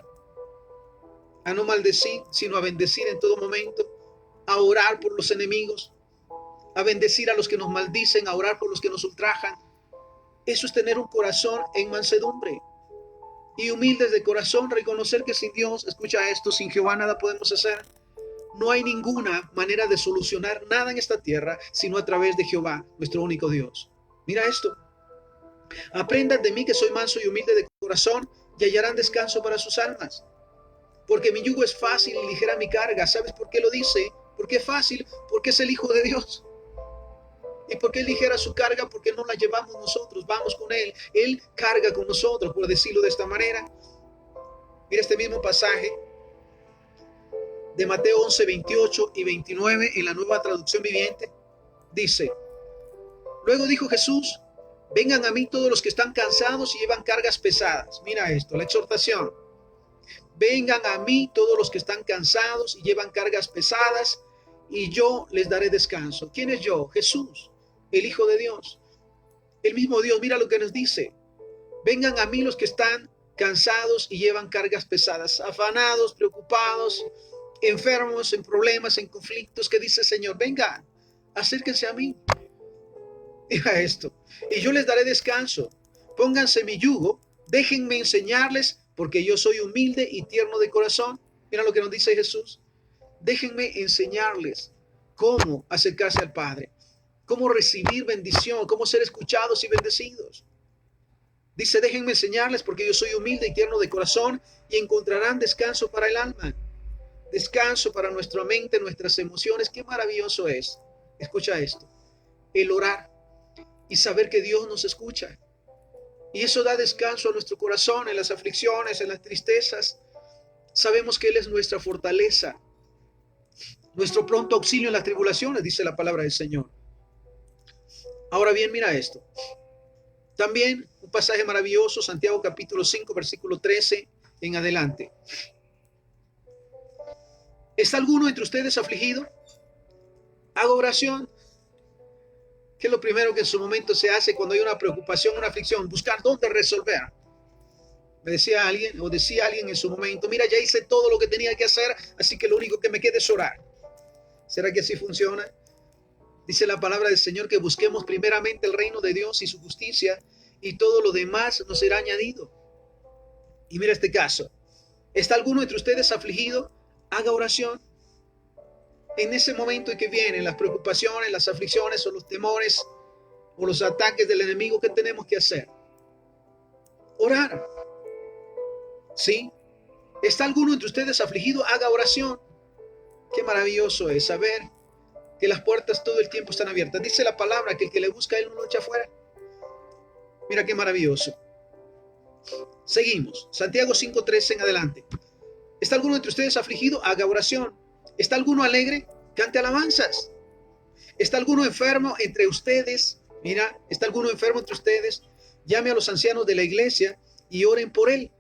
a no maldecir, sino a bendecir en todo momento, a orar por los enemigos, a bendecir a los que nos maldicen, a orar por los que nos ultrajan. Eso es tener un corazón en mansedumbre. Y humildes de corazón, reconocer que sin Dios, escucha esto, sin Jehová nada podemos hacer. no hay ninguna manera de solucionar nada en esta tierra sino a través de Jehová, nuestro único Dios. Mira esto. Aprendan de mí que soy manso y humilde de corazón y hallarán descanso para sus almas. Porque mi yugo es fácil y ligera mi carga. ¿Sabes por qué lo dice? Porque es fácil, porque es el Hijo de Dios. ¿Y por qué ligera su carga? Porque no la llevamos nosotros, vamos con Él. Él carga con nosotros, por decirlo de esta manera. Mira este mismo pasaje de Mateo 11, 28 y 29 en la Nueva Traducción Viviente. Dice, luego dijo Jesús, vengan a mí todos los que están cansados y llevan cargas pesadas. Mira esto, la exhortación. Vengan a mí todos los que están cansados y llevan cargas pesadas y yo les daré descanso. ¿Quién es yo? Jesús, el Hijo de Dios. El mismo Dios, mira lo que nos dice. Vengan a mí los que están cansados y llevan cargas pesadas, afanados, preocupados, enfermos, en problemas, en conflictos. ¿Qué dice el Señor? Vengan, acérquense a mí. Mira esto. Y yo les daré descanso. Pónganse mi yugo, déjenme enseñarles, porque yo soy humilde y tierno de corazón. Mira lo que nos dice Jesús. Déjenme enseñarles cómo acercarse al Padre, cómo recibir bendición, cómo ser escuchados y bendecidos. Dice, déjenme enseñarles porque yo soy humilde y tierno de corazón y encontrarán descanso para el alma, descanso para nuestra mente, nuestras emociones. Qué maravilloso es. Escucha esto. El orar y saber que Dios nos escucha. Y eso da descanso a nuestro corazón en las aflicciones, en las tristezas. Sabemos que Él es nuestra fortaleza, nuestro pronto auxilio en las tribulaciones, dice la palabra del Señor. Ahora bien, mira esto. También un pasaje maravilloso, Santiago capítulo 5, versículo 13 en adelante. ¿Está alguno entre ustedes afligido? Haga oración. ¿Qué es lo primero que en su momento se hace cuando hay una preocupación, una aflicción? Buscar dónde resolver. Me decía alguien, o decía alguien en su momento, mira, ya hice todo lo que tenía que hacer, así que lo único que me queda es orar. ¿Será que así funciona? Dice la palabra del Señor que busquemos primeramente el reino de Dios y su justicia, y todo lo demás nos será añadido. Y mira este caso. ¿Está alguno entre ustedes afligido? Haga oración. En ese momento en que vienen las preocupaciones, las aflicciones o los temores o los ataques del enemigo, ¿qué tenemos que hacer? Orar. ¿Sí? ¿Está alguno entre ustedes afligido? Haga oración. Qué maravilloso es saber que las puertas todo el tiempo están abiertas. Dice la palabra que el que le busca a Él no lo echa afuera. Mira qué maravilloso. Seguimos. Santiago 5:13 en adelante. ¿Está alguno entre ustedes afligido? Haga oración. ¿Está alguno alegre? Cante alabanzas. ¿Está alguno enfermo entre ustedes? Mira, ¿está alguno enfermo entre ustedes? Llame a los ancianos de la iglesia y oren por él.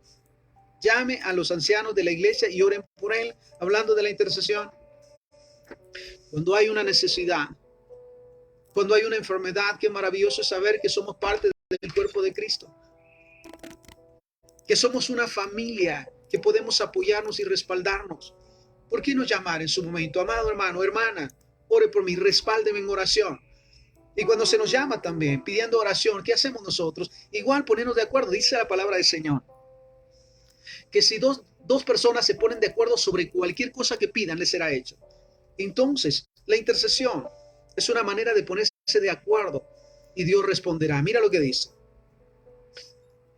Llame a los ancianos de la iglesia y oren por él. Hablando de la intercesión. Cuando hay una necesidad, cuando hay una enfermedad, qué maravilloso es saber que somos parte del cuerpo de Cristo. Que somos una familia, que podemos apoyarnos y respaldarnos. ¿Por qué no llamar en su momento? Amado hermano, hermana, ore por mí, respáldeme en oración. Y cuando se nos llama también, pidiendo oración, ¿qué hacemos nosotros? Igual ponernos de acuerdo, dice la palabra del Señor. Que si dos personas se ponen de acuerdo sobre cualquier cosa que pidan, les será hecho. Entonces, la intercesión es una manera de ponerse de acuerdo y Dios responderá. Mira lo que dice.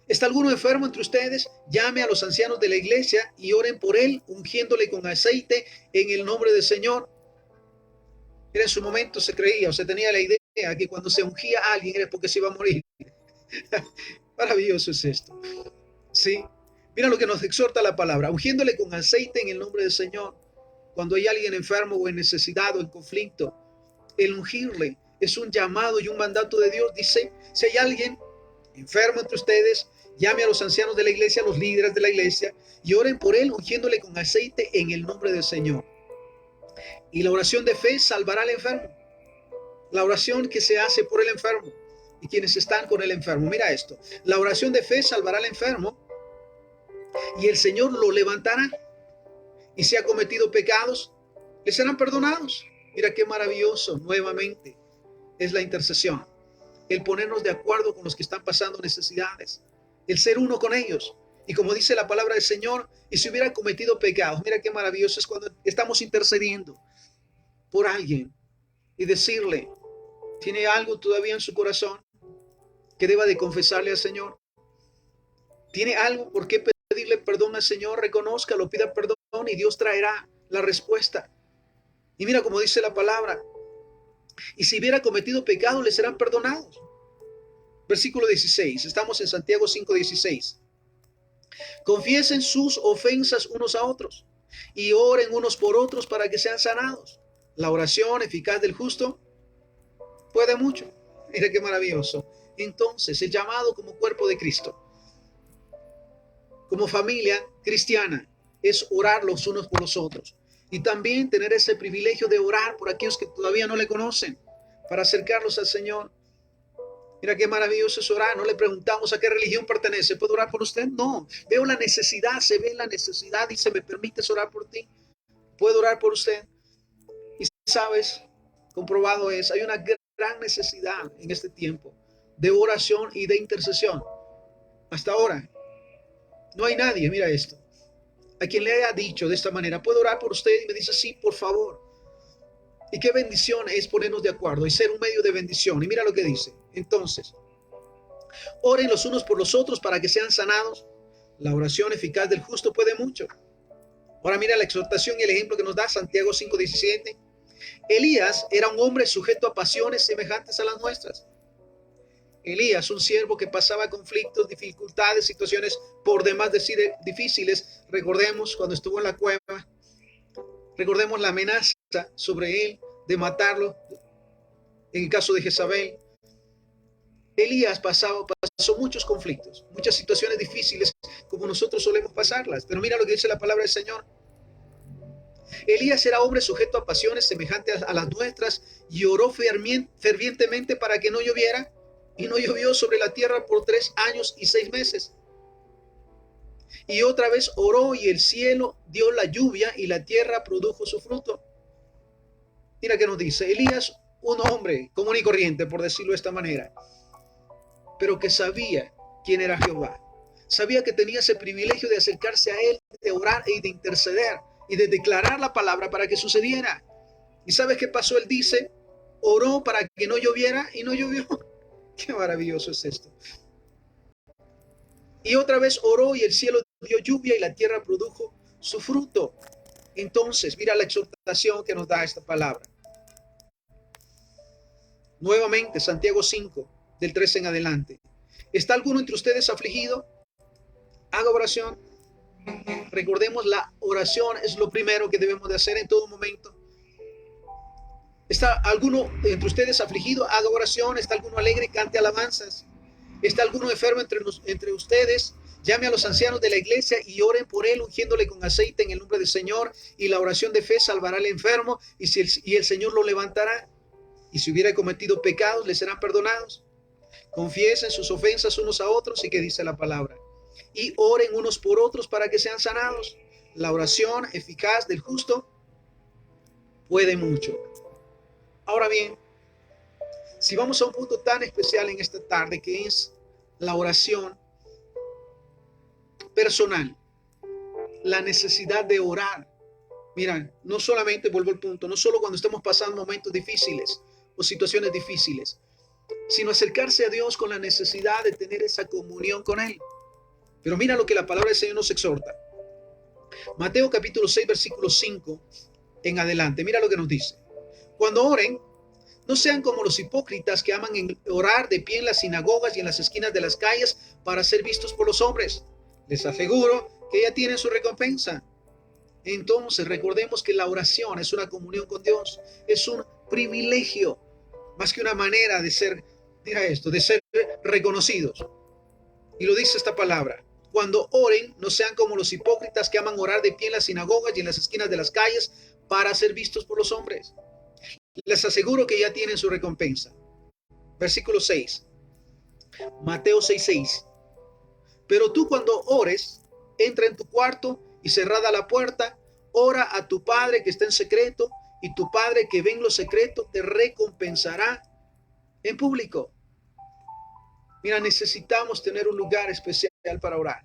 ¿Está alguno enfermo entre ustedes? Llame a los ancianos de la iglesia y oren por él, ungiéndole con aceite en el nombre del Señor. Mira, en su momento se creía o se tenía la idea que cuando se ungía a alguien era porque se iba a morir. Maravilloso es esto. Sí. Mira lo que nos exhorta la palabra, ungiéndole con aceite en el nombre del Señor. Cuando hay alguien enfermo o en necesidad o en conflicto, el ungirle es un llamado y un mandato de Dios. Dice, si hay alguien enfermo entre ustedes, llame a los ancianos de la iglesia, a los líderes de la iglesia, y oren por él, ungiéndole con aceite en el nombre del Señor. Y la oración de fe salvará al enfermo. La oración que se hace por el enfermo y quienes están con el enfermo. Mira esto. La oración de fe salvará al enfermo y el Señor lo levantará. Y si ha cometido pecados, le serán perdonados. Mira qué maravilloso nuevamente es la intercesión. El ponernos de acuerdo con los que están pasando necesidades. El ser uno con ellos. Y como dice la palabra del Señor, y si hubiera cometido pecados, mira qué maravilloso es cuando estamos intercediendo por alguien y decirle, ¿tiene algo todavía en su corazón que deba de confesarle al Señor? ¿Tiene algo por qué pedirle perdón al Señor? Reconózcalo, pida perdón y Dios traerá la respuesta. Y mira como dice la palabra, y si hubiera cometido pecado, le serán perdonados. Versículo 16, estamos en Santiago 5:16. Confiesen sus ofensas unos a otros y oren unos por otros para que sean sanados. La oración eficaz del justo puede mucho. Mira qué maravilloso. Entonces, el llamado como cuerpo de Cristo, como familia cristiana, es orar los unos por los otros. Y también tener ese privilegio de orar por aquellos que todavía no le conocen, para acercarlos al Señor. Mira qué maravilloso es orar. No le preguntamos a qué religión pertenece. ¿Puedo orar por usted? No. Veo la necesidad, se ve la necesidad y se me permite orar por ti. ¿Puedo orar por usted? Y sabes, comprobado es, hay una gran necesidad en este tiempo de oración y de intercesión. Hasta ahora, no hay nadie, mira esto, a quien le haya dicho de esta manera, ¿puedo orar por usted? Y me dice, sí, por favor. Y qué bendición es ponernos de acuerdo y ser un medio de bendición. Y mira lo que dice. Entonces, oren los unos por los otros para que sean sanados. La oración eficaz del justo puede mucho. Ahora mira la exhortación y el ejemplo que nos da Santiago 5:17. Elías era un hombre sujeto a pasiones semejantes a las nuestras. Elías, un siervo que pasaba conflictos, dificultades, situaciones por demás decir difíciles. Recordemos cuando estuvo en la cueva, recordemos la amenaza sobre él de matarlo en el caso de Jezabel. Elías pasó muchos conflictos, muchas situaciones difíciles como nosotros solemos pasarlas. Pero mira lo que dice la palabra del Señor. Elías era hombre sujeto a pasiones semejantes a las nuestras y oró fervientemente para que no lloviera, y no llovió sobre la tierra por 3 años y 6 meses. Y otra vez oró y el cielo dio la lluvia y la tierra produjo su fruto. Mira que nos dice Elías, un hombre común y corriente, por decirlo de esta manera, pero que sabía quién era Jehová. Sabía que tenía ese privilegio de acercarse a él, de orar y de interceder y de declarar la palabra para que sucediera. ¿Y sabes qué pasó? Él dice, oró para que no lloviera y no llovió. Qué maravilloso es esto. Y otra vez oró y el cielo dio lluvia y la tierra produjo su fruto. Entonces, mira la exhortación que nos da esta palabra. Nuevamente, Santiago 5, del 13 en adelante. ¿Está alguno entre ustedes afligido? Haga oración. Recordemos, la oración es lo primero que debemos de hacer en todo momento. ¿Está alguno entre ustedes afligido? Haga oración. ¿Está alguno alegre? Cante alabanzas. ¿Está alguno enfermo entre ustedes? Llame a los ancianos de la iglesia y oren por él, ungiéndole con aceite en el nombre del Señor. Y la oración de fe salvará al enfermo y el Señor lo levantará. Y si hubiera cometido pecados, le serán perdonados. Confiesen sus ofensas unos a otros, y que dice la palabra. Y oren unos por otros para que sean sanados. La oración eficaz del justo puede mucho. Ahora bien, si vamos a un punto tan especial en esta tarde, que es la oración personal, la necesidad de orar. Mira, no solamente, vuelvo al punto, no solo cuando estamos pasando momentos difíciles o situaciones difíciles, sino acercarse a Dios con la necesidad de tener esa comunión con Él. Pero mira lo que la palabra del Señor nos exhorta. Mateo capítulo 6, versículo 5 en adelante. Mira lo que nos dice. Cuando oren, no sean como los hipócritas que aman orar de pie en las sinagogas y en las esquinas de las calles para ser vistos por los hombres. Les aseguro que ya tienen su recompensa. Entonces recordemos que la oración es una comunión con Dios, es un privilegio, más que una manera de ser, mira esto, de ser reconocidos. Y lo dice esta palabra. Cuando oren, no sean como los hipócritas que aman orar de pie en las sinagogas y en las esquinas de las calles para ser vistos por los hombres. Les aseguro que ya tienen su recompensa. Versículo 6. Mateo 6:6. Pero tú, cuando ores, entra en tu cuarto y cerrada la puerta, ora a tu Padre que está en secreto, y tu Padre que ve en lo secreto te recompensará en público. Mira, necesitamos tener un lugar especial para orar.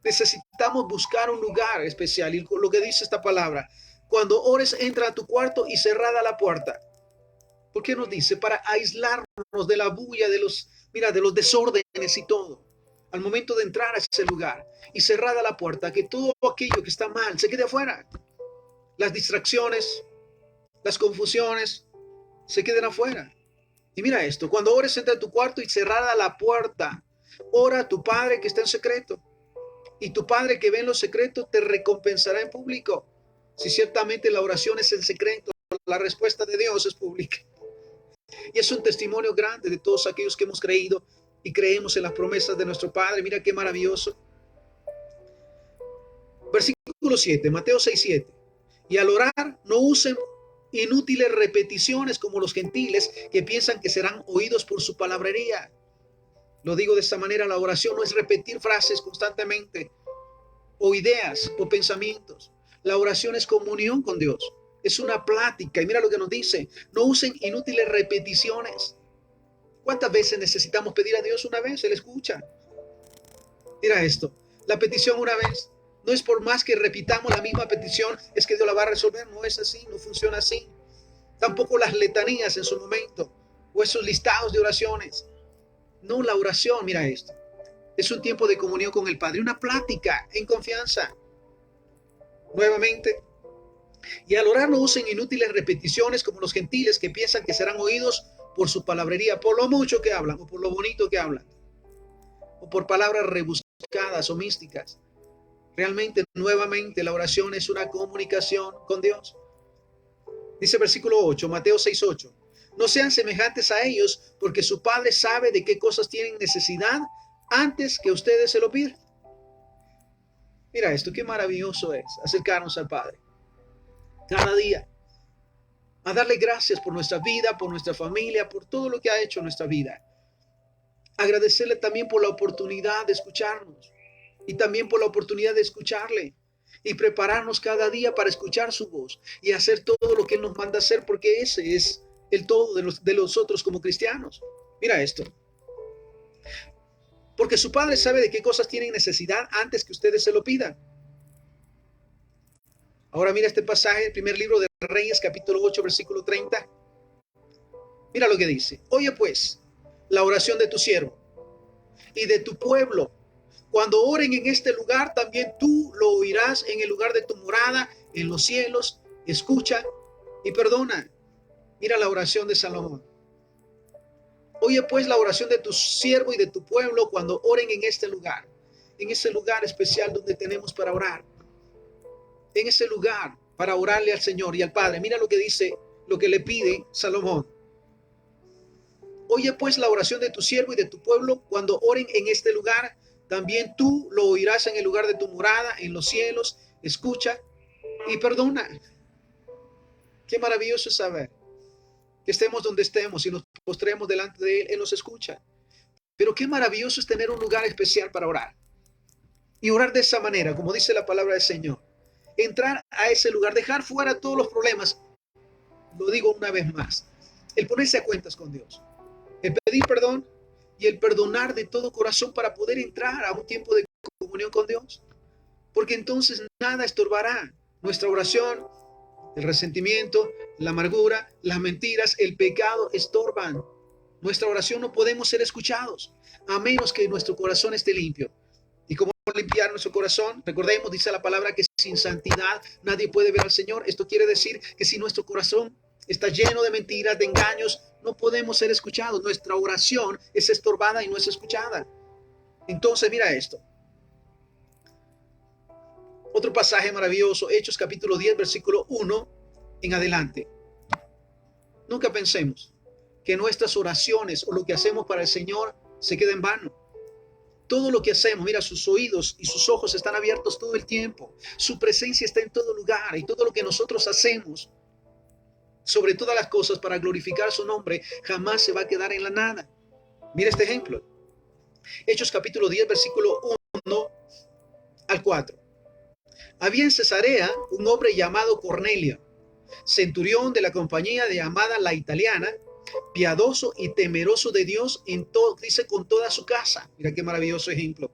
Necesitamos buscar un lugar especial. Y lo que dice esta palabra, cuando ores, entra a tu cuarto y cerrada la puerta. ¿Por qué nos dice? Para aislarnos de la bulla, de los desórdenes y todo. Al momento de entrar a ese lugar y cerrada la puerta, que todo aquello que está mal se quede afuera. Las distracciones, las confusiones, se queden afuera. Y mira esto, cuando ores, entra a tu cuarto y cerrada la puerta. Ora a tu Padre que está en secreto. Y tu Padre que ve en lo secreto te recompensará en público. Si ciertamente la oración es en secreto, la respuesta de Dios es pública. Y es un testimonio grande de todos aquellos que hemos creído y creemos en las promesas de nuestro Padre. Mira qué maravilloso. Versículo 7, Mateo 6:7. Y al orar, no usen inútiles repeticiones como los gentiles que piensan que serán oídos por su palabrería. Lo digo de esta manera, la oración no es repetir frases constantemente o ideas o pensamientos. La oración es comunión con Dios. Es una plática. Y mira lo que nos dice. No usen inútiles repeticiones. ¿Cuántas veces necesitamos pedir a Dios? Una vez, Él escucha. Mira esto. La petición una vez. No es por más que repitamos la misma petición, es que Dios la va a resolver. No es así, no funciona así. Tampoco las letanías en su momento. O esos listados de oraciones. No, la oración, mira esto. Es un tiempo de comunión con el Padre. Una plática en confianza. Nuevamente. Y al orar no usen inútiles repeticiones como los gentiles que piensan que serán oídos por su palabrería, por lo mucho que hablan o por lo bonito que hablan, o por palabras rebuscadas o místicas. Realmente, nuevamente, la oración es una comunicación con Dios. Dice versículo 8, Mateo 6:8. No sean semejantes a ellos, porque su Padre sabe de qué cosas tienen necesidad antes que ustedes se lo pidan. Mira esto, qué maravilloso es acercarnos al Padre. Cada día, a darle gracias por nuestra vida, por nuestra familia, por todo lo que ha hecho en nuestra vida. Agradecerle también por la oportunidad de escucharnos y también por la oportunidad de escucharle y prepararnos cada día para escuchar su voz y hacer todo lo que Él nos manda hacer, porque ese es el todo de nosotros como cristianos. Mira esto. Porque su Padre sabe de qué cosas tienen necesidad antes que ustedes se lo pidan. Ahora mira este pasaje, el primer libro de Reyes, capítulo 8, versículo 30. Mira lo que dice. Oye pues, la oración de tu siervo y de tu pueblo. Cuando oren en este lugar, también tú lo oirás en el lugar de tu morada, en los cielos. Escucha y perdona. Mira la oración de Salomón. Oye pues la oración de tu siervo y de tu pueblo cuando oren en este lugar. En ese lugar especial donde tenemos para orar. En ese lugar para orarle al Señor y al Padre. Mira lo que dice, lo que le pide Salomón. Oye pues la oración de tu siervo y de tu pueblo cuando oren en este lugar. También tú lo oirás en el lugar de tu morada, en los cielos. Escucha y perdona. Qué maravilloso es saber que estemos donde estemos y nos postremos delante de Él. Él nos escucha. Pero qué maravilloso es tener un lugar especial para orar. Y orar de esa manera, como dice la palabra del Señor. Entrar a ese lugar, dejar fuera todos los problemas. Lo digo una vez más. El ponerse a cuentas con Dios. El pedir perdón y el perdonar de todo corazón para poder entrar a un tiempo de comunión con Dios. Porque entonces nada estorbará nuestra oración. El resentimiento, la amargura, las mentiras, el pecado estorban nuestra oración. No podemos ser escuchados a menos que nuestro corazón esté limpio. ¿Y cómo limpiar nuestro corazón? Recordemos, dice la palabra, que sin santidad nadie puede ver al Señor. Esto quiere decir que si nuestro corazón está lleno de mentiras, de engaños, no podemos ser escuchados. Nuestra oración es estorbada y no es escuchada. Entonces, mira esto. Otro pasaje maravilloso, Hechos capítulo 10, versículo 1 en adelante. Nunca pensemos que nuestras oraciones o lo que hacemos para el Señor se queda en vano. Todo lo que hacemos, mira, sus oídos y sus ojos están abiertos todo el tiempo. Su presencia está en todo lugar y todo lo que nosotros hacemos, sobre todas las cosas para glorificar su nombre, jamás se va a quedar en la nada. Mira este ejemplo. Hechos capítulo 10, versículo 1 al 4. Había en Cesarea un hombre llamado Cornelio, centurión de la compañía de llamada La Italiana, piadoso y temeroso de Dios en todo, dice, con toda su casa. Mira qué maravilloso ejemplo.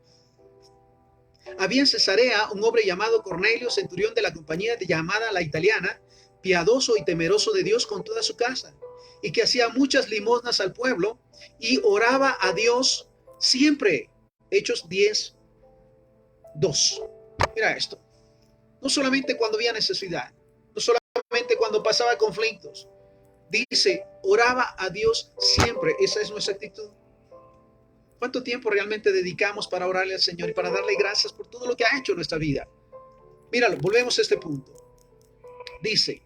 Había en Cesarea un hombre llamado Cornelio, centurión de la compañía llamada la Italiana, piadoso y temeroso de Dios con toda su casa, y que hacía muchas limosnas al pueblo y oraba a Dios siempre. Hechos 10:2. Mira esto. No solamente cuando había necesidad, no solamente cuando pasaba conflictos. Dice, oraba a Dios siempre. Esa es nuestra actitud. ¿Cuánto tiempo realmente dedicamos para orarle al Señor y para darle gracias por todo lo que ha hecho en nuestra vida? Míralo, volvemos a este punto. Dice,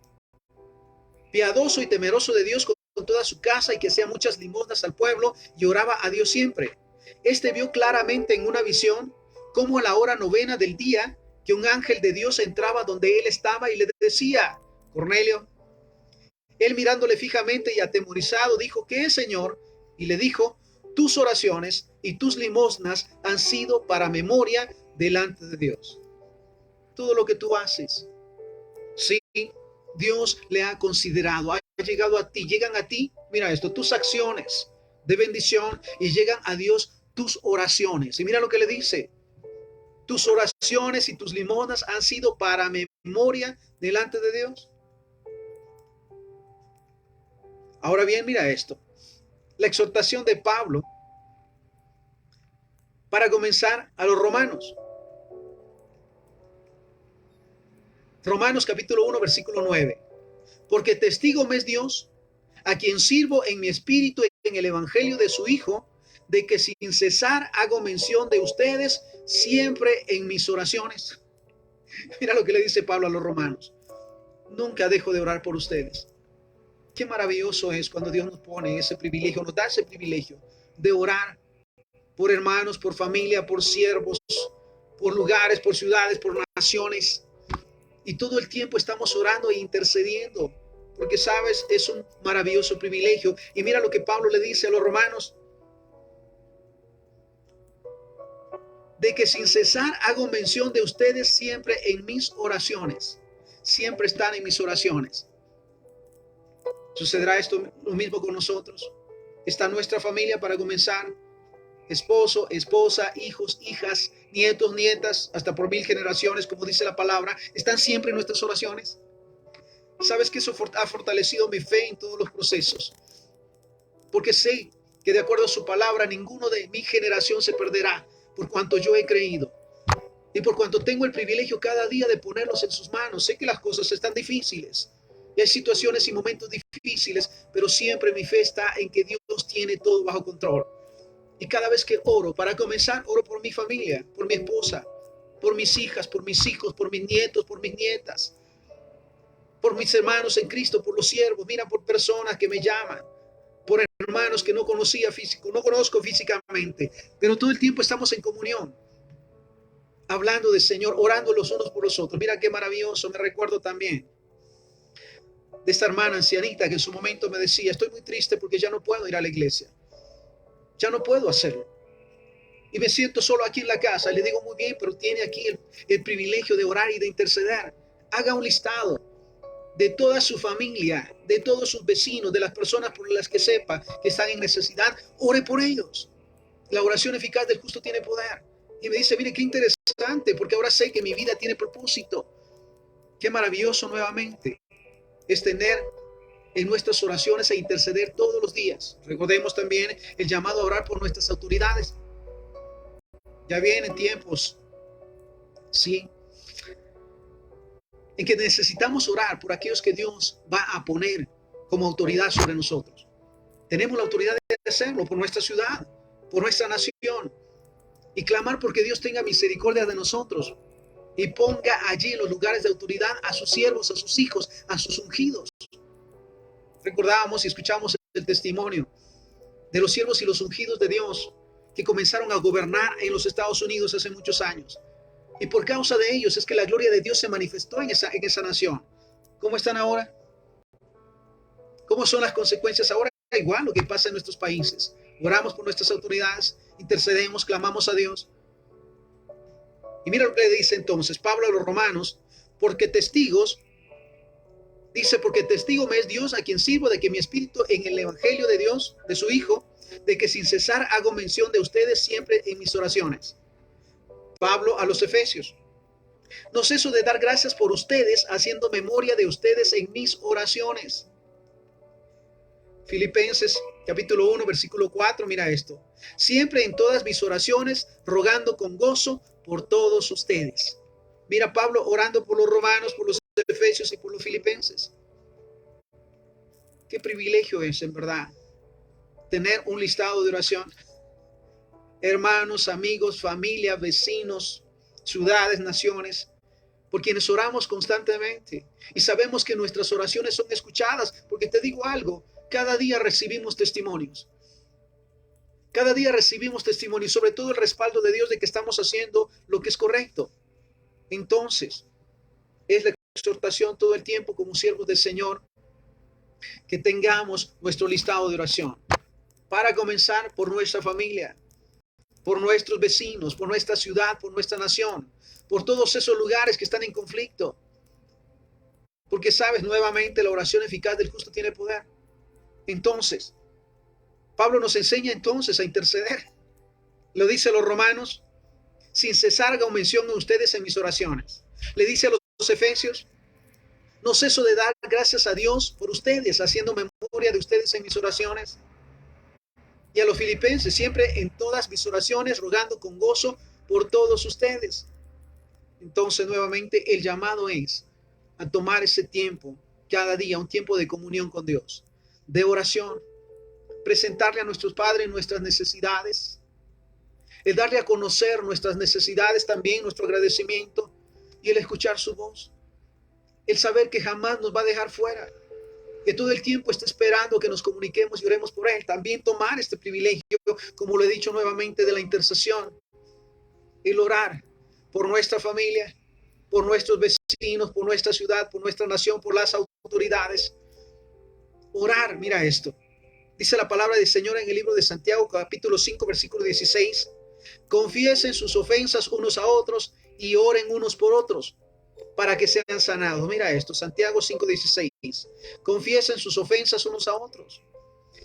piadoso y temeroso de Dios con toda su casa y que hacía muchas limosnas al pueblo y oraba a Dios siempre. Este vio claramente en una visión cómo a la hora novena del día que un ángel de Dios entraba donde él estaba y le decía, Cornelio. Él mirándole fijamente y atemorizado dijo, ¿qué es, Señor? Y le dijo, tus oraciones y tus limosnas han sido para memoria delante de Dios. Todo lo que tú haces, sí, Dios le ha considerado, ha llegado a ti, llegan a ti, mira esto, tus acciones de bendición y llegan a Dios tus oraciones. Y mira lo que le dice, tus oraciones y tus limosnas han sido para memoria delante de Dios. Ahora bien, mira esto, la exhortación de Pablo para comenzar a los romanos. Romanos capítulo 1, versículo 9. Porque testigo me es Dios, a quien sirvo en mi espíritu en el evangelio de su Hijo, de que sin cesar hago mención de ustedes siempre en mis oraciones. Mira lo que le dice Pablo a los romanos. Nunca dejo de orar por ustedes. Qué maravilloso es cuando Dios nos pone ese privilegio, nos da ese privilegio de orar por hermanos, por familia, por siervos, por lugares, por ciudades, por naciones. Y todo el tiempo estamos orando e intercediendo, porque sabes, es un maravilloso privilegio. Y mira lo que Pablo le dice a los romanos, de que sin cesar hago mención de ustedes siempre en mis oraciones. Siempre están en mis oraciones. ¿Sucederá esto lo mismo con nosotros? ¿Está nuestra familia para comenzar? Esposo, esposa, hijos, hijas, nietos, nietas, hasta por 1000 generaciones, como dice la palabra, están siempre en nuestras oraciones. ¿Sabes que eso ha fortalecido mi fe en todos los procesos? Porque sé que de acuerdo a su palabra, ninguno de mi generación se perderá por cuanto yo he creído. Y por cuanto tengo el privilegio cada día de ponerlos en sus manos. Sé que las cosas están difíciles. Y hay situaciones y momentos difíciles, pero siempre mi fe está en que Dios tiene todo bajo control. Y cada vez que oro, para comenzar, oro por mi familia, por mi esposa, por mis hijas, por mis hijos, por mis nietos, por mis nietas, por mis hermanos en Cristo, por los siervos, mira, por personas que me llaman, por hermanos que no conozco físicamente, pero todo el tiempo estamos en comunión, hablando del Señor, orando los unos por los otros. Mira qué maravilloso. Me recuerdo también de esta hermana ancianita que en su momento me decía, estoy muy triste porque ya no puedo ir a la iglesia. Ya no puedo hacerlo. Y me siento solo aquí en la casa. Le digo, muy bien, pero tiene aquí el privilegio de orar y de interceder. Haga un listado de toda su familia, de todos sus vecinos, de las personas por las que sepa que están en necesidad. Ore por ellos. La oración eficaz del justo tiene poder. Y me dice, mire, qué interesante, porque ahora sé que mi vida tiene propósito. Qué maravilloso nuevamente es tener en nuestras oraciones e interceder todos los días. Recordemos también el llamado a orar por nuestras autoridades. Ya vienen tiempos, sí, en que necesitamos orar por aquellos que Dios va a poner como autoridad sobre nosotros. Tenemos la autoridad de hacerlo por nuestra ciudad, por nuestra nación, y clamar porque Dios tenga misericordia de nosotros y ponga allí en los lugares de autoridad a sus siervos, a sus hijos, a sus ungidos. Recordábamos y escuchamos el testimonio de los siervos y los ungidos de Dios que comenzaron a gobernar en los Estados Unidos hace muchos años. Y por causa de ellos es que la gloria de Dios se manifestó en esa nación. ¿Cómo están ahora? ¿Cómo son las consecuencias ahora? Igual lo que pasa en nuestros países. Oramos por nuestras autoridades, intercedemos, clamamos a Dios. Y mira lo que le dice entonces Pablo a los romanos, porque testigos, dice, porque testigo me es Dios a quien sirvo de que mi espíritu en el evangelio de Dios, de su Hijo, de que sin cesar hago mención de ustedes siempre en mis oraciones. Pablo a los Efesios. No ceso de dar gracias por ustedes, haciendo memoria de ustedes en mis oraciones. Filipenses capítulo 1, versículo 4, mira esto. Siempre en todas mis oraciones, rogando con gozo por todos ustedes. Mira Pablo orando por los romanos, por los efesios y por los filipenses. Qué privilegio es, en verdad, tener un listado de oración. Hermanos, amigos, familia, vecinos, ciudades, naciones, por quienes oramos constantemente y sabemos que nuestras oraciones son escuchadas, porque te digo algo, cada día recibimos testimonios. Cada día recibimos testimonios, sobre todo el respaldo de Dios de que estamos haciendo lo que es correcto. Entonces, es la exhortación todo el tiempo como siervos del Señor que tengamos nuestro listado de oración. Para comenzar, por nuestra familia, por nuestros vecinos, por nuestra ciudad, por nuestra nación, por todos esos lugares que están en conflicto. Porque sabes, nuevamente la oración eficaz del justo tiene poder. Entonces, Pablo nos enseña entonces a interceder. Lo dice a los romanos, sin cesar hago mención a ustedes en mis oraciones. Le dice a los efesios, no ceso de dar gracias a Dios por ustedes, haciendo memoria de ustedes en mis oraciones. Y a los filipenses, siempre en todas mis oraciones, rogando con gozo por todos ustedes. Entonces, nuevamente, el llamado es a tomar ese tiempo, cada día, un tiempo de comunión con Dios, de oración, presentarle a nuestros padres nuestras necesidades, el darle a conocer nuestras necesidades también, nuestro agradecimiento, y el escuchar su voz, el saber que jamás nos va a dejar fuera, que todo el tiempo está esperando que nos comuniquemos y oremos por Él. También tomar este privilegio, como lo he dicho nuevamente, de la intercesión, el orar por nuestra familia, por nuestros vecinos, por nuestra ciudad, por nuestra nación, por las autoridades. Orar, mira esto. Dice la palabra del Señor en el libro de Santiago, capítulo 5, versículo 16. Confiesen sus ofensas unos a otros y oren unos por otros para que sean sanados. Mira esto, Santiago 5:16. Confiesen sus ofensas unos a otros.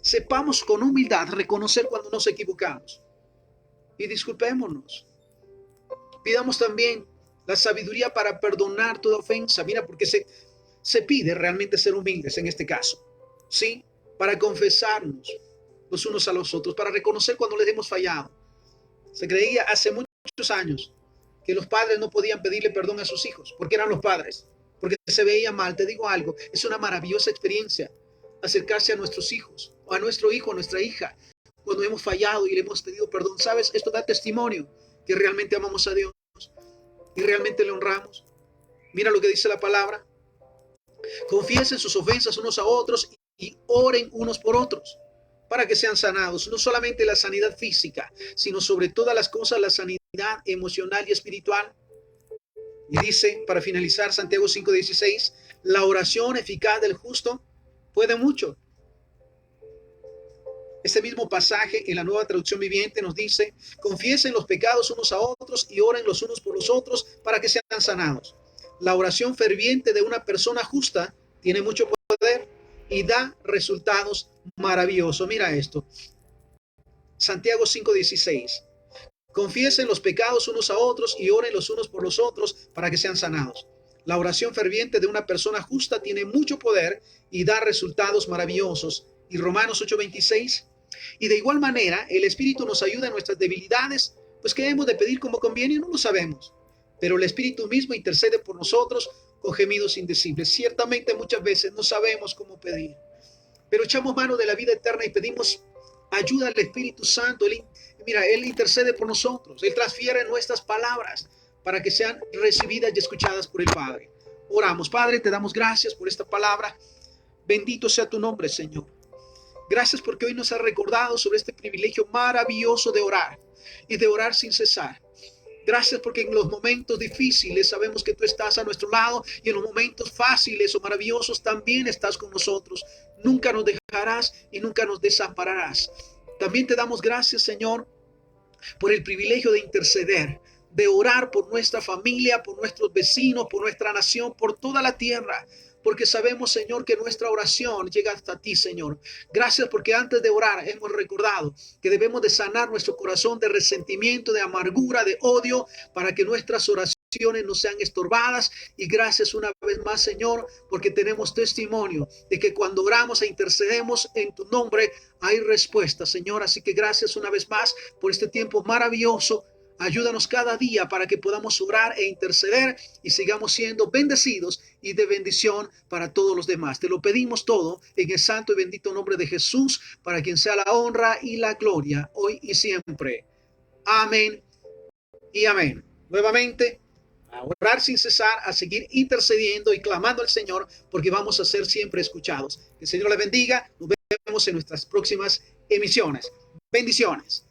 Sepamos con humildad reconocer cuando nos equivocamos y disculpémonos. Pidamos también la sabiduría para perdonar toda ofensa. Mira, porque se pide realmente ser humildes en este caso, ¿sí? Para confesarnos los unos a los otros, para reconocer cuando les hemos fallado. Se creía hace muchos años que los padres no podían pedirle perdón a sus hijos, porque eran los padres, porque se veía mal. Te digo algo, es una maravillosa experiencia acercarse a nuestros hijos, o a nuestro hijo, a nuestra hija, cuando hemos fallado y le hemos pedido perdón. ¿Sabes? Esto da testimonio que realmente amamos a Dios y realmente le honramos. Mira lo que dice la palabra. Confiesen sus ofensas unos a otros y oren unos por otros para que sean sanados. No solamente la sanidad física, sino sobre todas las cosas la sanidad emocional y espiritual. Y dice, para finalizar, Santiago 5:16, la oración eficaz del justo puede mucho. Este mismo pasaje en la Nueva Traducción Viviente nos dice, confiesen los pecados unos a otros y oren los unos por los otros para que sean sanados. La oración ferviente de una persona justa tiene mucho poder y da resultados maravillosos. Mira esto. Santiago 5:16. Confiesen los pecados unos a otros y oren los unos por los otros para que sean sanados. La oración ferviente de una persona justa tiene mucho poder y da resultados maravillosos. Y Romanos 8:26. Y de igual manera, el Espíritu nos ayuda en nuestras debilidades, pues que hemos de pedir como conviene, no lo sabemos. Pero el Espíritu mismo intercede por nosotros con gemidos indecibles. Ciertamente muchas veces no sabemos cómo pedir, pero echamos mano de la vida eterna y pedimos ayuda al Espíritu Santo. Él intercede por nosotros. Él transfiere nuestras palabras para que sean recibidas y escuchadas por el Padre. Oramos. Padre, te damos gracias por esta palabra. Bendito sea tu nombre, Señor. Gracias porque hoy nos has recordado sobre este privilegio maravilloso de orar y de orar sin cesar. Gracias porque en los momentos difíciles sabemos que tú estás a nuestro lado y en los momentos fáciles o maravillosos también estás con nosotros. Nunca nos dejarás y nunca nos desampararás. También te damos gracias, Señor, por el privilegio de interceder, de orar por nuestra familia, por nuestros vecinos, por nuestra nación, por toda la tierra, porque sabemos, Señor, que nuestra oración llega hasta ti, Señor. Gracias porque antes de orar hemos recordado que debemos de sanar nuestro corazón de resentimiento, de amargura, de odio, para que nuestras oraciones no sean estorbadas. Y gracias una vez más, Señor, porque tenemos testimonio de que cuando oramos e intercedemos en tu nombre hay respuesta, Señor. Así que gracias una vez más por este tiempo maravilloso. Ayúdanos cada día para que podamos orar e interceder y sigamos siendo bendecidos y de bendición para todos los demás. Te lo pedimos todo en el santo y bendito nombre de Jesús, para quien sea la honra y la gloria hoy y siempre. Amén y amén. Nuevamente, a orar sin cesar, a seguir intercediendo y clamando al Señor, porque vamos a ser siempre escuchados. Que el Señor les bendiga. Nos vemos en nuestras próximas emisiones. Bendiciones.